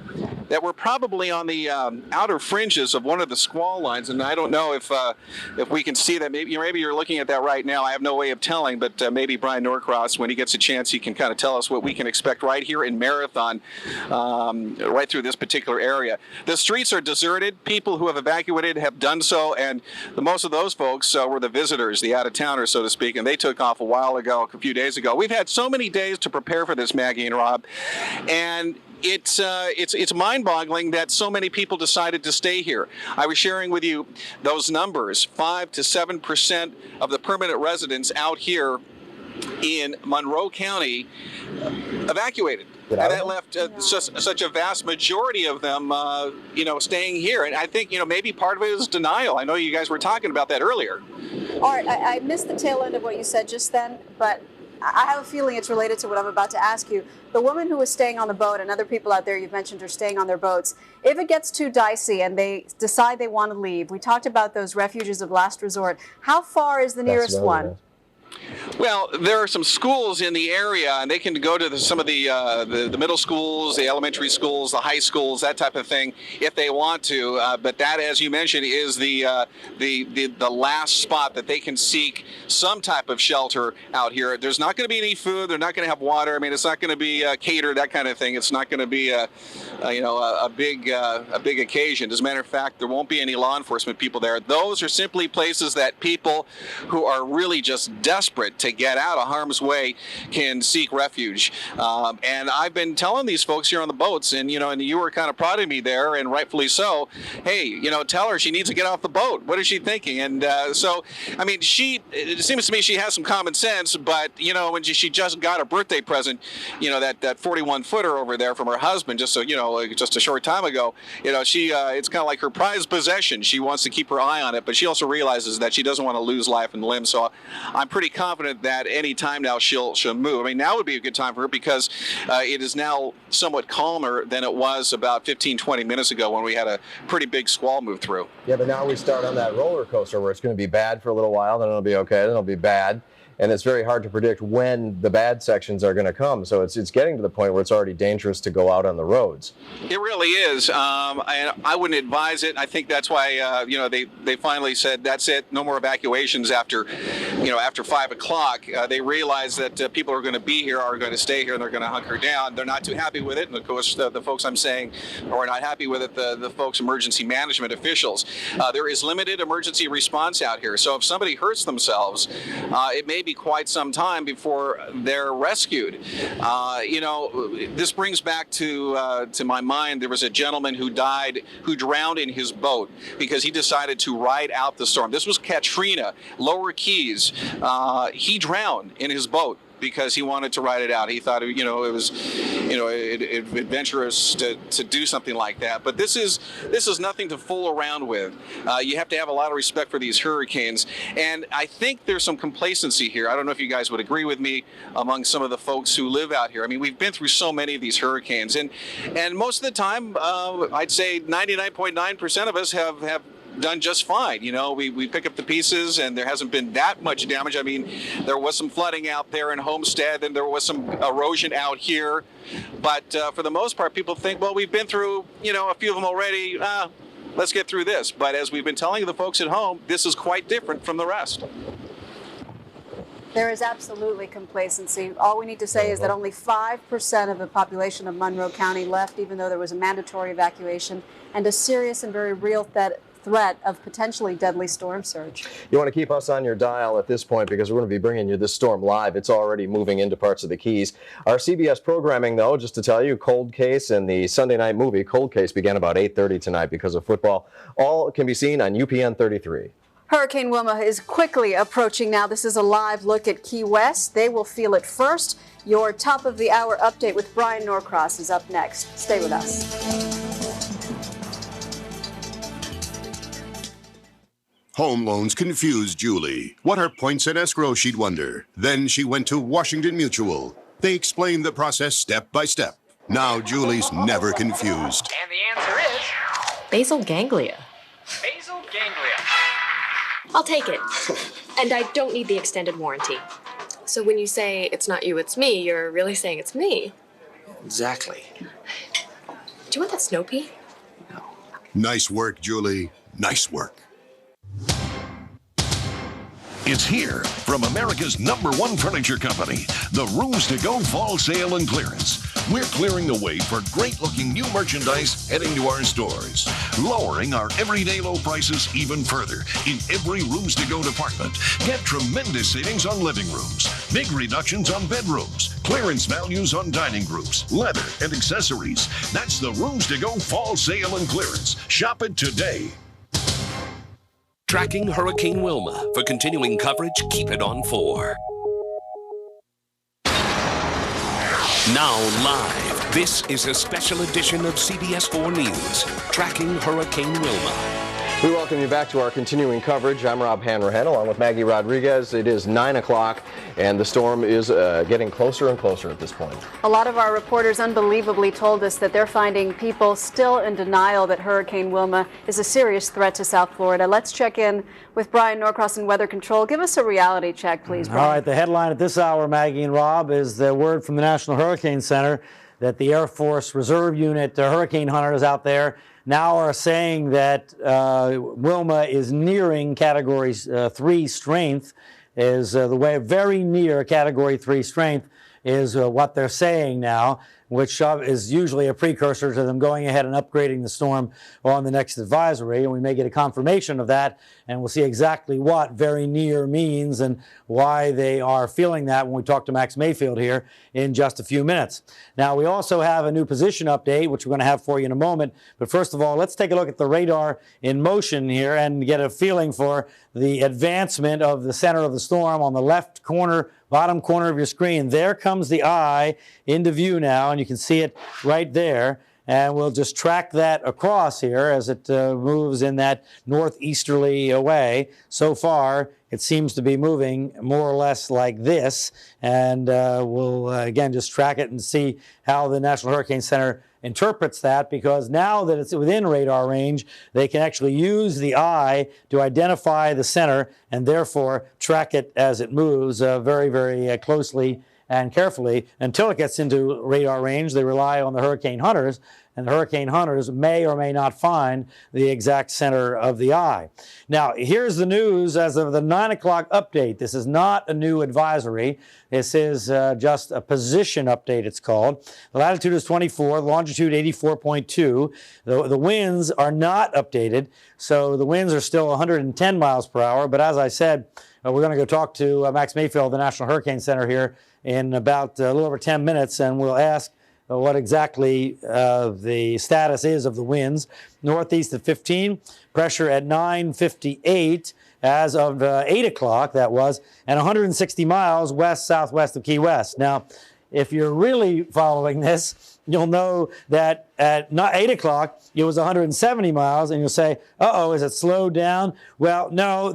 that we're probably on the outer fringes of one of the squall lines, and I don't know if we can see that. Maybe you're looking at that right now. I have no way of telling, but maybe Brian Norcross, when he gets a chance, he can kind of tell us what we can expect right here in Marathon, right through this particular area. The streets are deserted. People who have evacuated have done so, and most of those folks were the visitors, the out-of-towners, so to speak, and they took off a few days ago. We've had so many days to prepare for this, Maggie and Rob, and it's mind-boggling that so many people decided to stay here. I was sharing with you those numbers. 5 to 7% of the permanent residents out here in Monroe County evacuated. And that left such a vast majority of them, staying here. And I think, maybe part of it is denial. I know you guys were talking about that earlier. Art, I missed the tail end of what you said just then, but I have a feeling it's related to what I'm about to ask you. The woman who was staying on the boat and other people out there you've mentioned are staying on their boats, if it gets too dicey and they decide they want to leave, we talked about those refuges of last resort. How far is the nearest one? Well, there are some schools in the area, and they can go to some of the middle schools, the elementary schools, the high schools, that type of thing, if they want to. But that, as you mentioned, is the last spot that they can seek some type of shelter out here. There's not going to be any food. They're not going to have water. I mean, it's not going to be catered, that kind of thing. It's not going to be a big occasion. As a matter of fact, there won't be any law enforcement people there. Those are simply places that people who are really just desperate to get out of harm's way can seek refuge. And I've been telling these folks here on the boats, and you were kind of prodding me there, and rightfully so. Hey, tell her she needs to get off the boat. What is she thinking? And so, I mean, it seems to me she has some common sense, but when she just got a birthday present, that 41-footer over there from her husband, just a short time ago, it's kind of like her prized possession. She wants to keep her eye on it, but she also realizes that she doesn't want to lose life and limb. So I'm pretty confident that any time now she'll move. I mean, now would be a good time for her because it is now somewhat calmer than it was about 15-20 minutes ago when we had a pretty big squall move through. Yeah, but now we start on that roller coaster where it's going to be bad for a little while, then it'll be okay, then it'll be bad. And it's very hard to predict when the bad sections are going to come. So it's getting to the point where it's already dangerous to go out on the roads. It really is. I wouldn't advise it. I think that's why they finally said that's it. No more evacuations after 5 o'clock. They realize that people are going to be here, are going to stay here, and they're going to hunker down. They're not too happy with it. And of course, the folks I'm saying are not happy with it. The folks, emergency management officials. There is limited emergency response out here. So if somebody hurts themselves, it may be quite some time before they're rescued. This brings back to my mind, there was a gentleman who drowned in his boat because he decided to ride out the storm. This was Katrina, Lower Keys. He drowned in his boat because he wanted to ride it out. He thought, it was, adventurous to do something like that. But this is nothing to fool around with. You have to have a lot of respect for these hurricanes. And I think there's some complacency here. I don't know if you guys would agree with me among some of the folks who live out here. I mean, we've been through so many of these hurricanes. And most of the time, I'd say 99.9% of us have done just fine. We pick up the pieces and there hasn't been that much damage. I mean, there was some flooding out there in Homestead and there was some erosion out here. But for the most part, people think, well, we've been through, a few of them already. Let's get through this. But as we've been telling the folks at home, this is quite different from the rest. There is absolutely complacency. All we need to say is that only 5% of the population of Monroe County left, even though there was a mandatory evacuation and a serious and very real threat of potentially deadly storm surge. You want to keep us on your dial at this point because we're going to be bringing you this storm live. It's already moving into parts of the Keys. Our CBS programming, though, just to tell you, Cold Case and the Sunday night movie Cold Case began about 8:30 tonight because of football. All can be seen on UPN 33. Hurricane Wilma is quickly approaching now. This is a live look at Key West. They will feel it first. Your top of the hour update with Brian Norcross is up next. Stay with us. Home loans confused Julie. What are points and escrow, she'd wonder. Then she went to Washington Mutual. They explained the process step by step. Now Julie's never confused. And the answer is basal ganglia. Basal ganglia. I'll take it. And I don't need the extended warranty. So when you say it's not you, it's me, you're really saying it's me. Exactly. Do you want that snow pea? Nice work, Julie. Nice work. It's here from America's #1 furniture company, the Rooms to Go Fall Sale and Clearance. We're clearing the way for great-looking new merchandise heading to our stores, lowering our everyday low prices even further in every Rooms to Go department. Get tremendous savings on living rooms, big reductions on bedrooms, clearance values on dining groups, leather, and accessories. That's the Rooms to Go Fall Sale and Clearance. Shop it today. Tracking Hurricane Wilma. For continuing coverage, keep it on 4. Now live, this is a special edition of CBS 4 News, tracking Hurricane Wilma. We welcome you back to our continuing coverage. I'm Rob Hanrahan along with Maggie Rodriguez. It is 9 o'clock and the storm is getting closer and closer at this point. A lot of our reporters unbelievably told us that they're finding people still in denial that Hurricane Wilma is a serious threat to South Florida. Let's check in with Brian Norcross in Weather Control. Give us a reality check, please, Brian. All right, the headline at this hour, Maggie and Rob, is the word from the National Hurricane Center that the Air Force Reserve Unit, hurricane hunters out there, now are saying that Wilma is nearing Category 3 strength, is the way very near Category 3 strength is what they're saying now, which is usually a precursor to them going ahead and upgrading the storm on the next advisory. And we may get a confirmation of that, and we'll see exactly what very near means and why they are feeling that when we talk to Max Mayfield here in just a few minutes. Now, we also have a new position update, which we're going to have for you in a moment. But first of all, let's take a look at the radar in motion here and get a feeling for the advancement of the center of the storm on the left corner, bottom corner of your screen. There comes the eye into view now, and you can see it right there. And we'll just track that across here as it moves in that northeasterly way. So far, it seems to be moving more or less like this. And we'll, again, just track it and see how the National Hurricane Center interprets that, because now that it's within radar range, they can actually use the eye to identify the center and therefore track it as it moves very, very closely and carefully until it gets into radar range. They rely on the hurricane hunters, and the hurricane hunters may or may not find the exact center of the eye. Now, here's the news as of the 9 o'clock update. This is not a new advisory. This is just a position update, it's called. The latitude is 24, longitude 84.2. The winds are not updated, so the winds are still 110 miles per hour. But as I said, we're going to go talk to Max Mayfield, the National Hurricane Center here, in about a little over 10 minutes, and we'll ask what exactly the status is of the winds. Northeast at 15, pressure at 958 as of 8 o'clock, that was, and 160 miles west-southwest of Key West. Now, if you're really following this, you'll know that at 8 o'clock, it was 170 miles, and you'll say, uh-oh, is it slowed down? Well, no,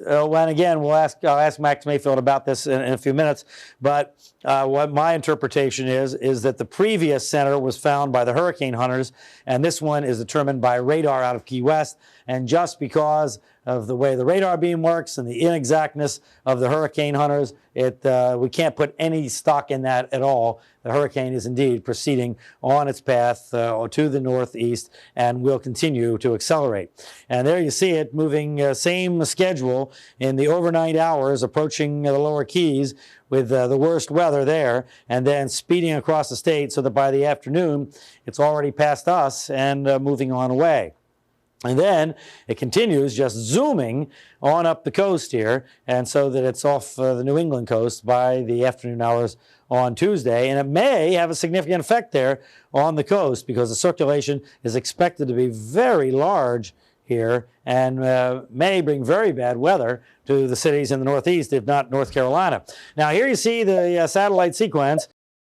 and again, I'll ask Max Mayfield about this in a few minutes, but what my interpretation is that the previous center was found by the hurricane hunters, and this one is determined by radar out of Key West. And just because of the way the radar beam works and the inexactness of the hurricane hunters, we can't put any stock in that at all. The hurricane is indeed proceeding on its path to the northeast and will continue to accelerate. And there you see it moving same schedule in the overnight hours, approaching the lower Keys with the worst weather there, and then speeding across the state so that by the afternoon, it's already past us and moving on away. And then it continues just zooming on up the coast here, and so that it's off the New England coast by the afternoon hours on Tuesday. And it may have a significant effect there on the coast because the circulation is expected to be very large here and may bring very bad weather to the cities in the Northeast, if not North Carolina. Now, here you see the satellite sequence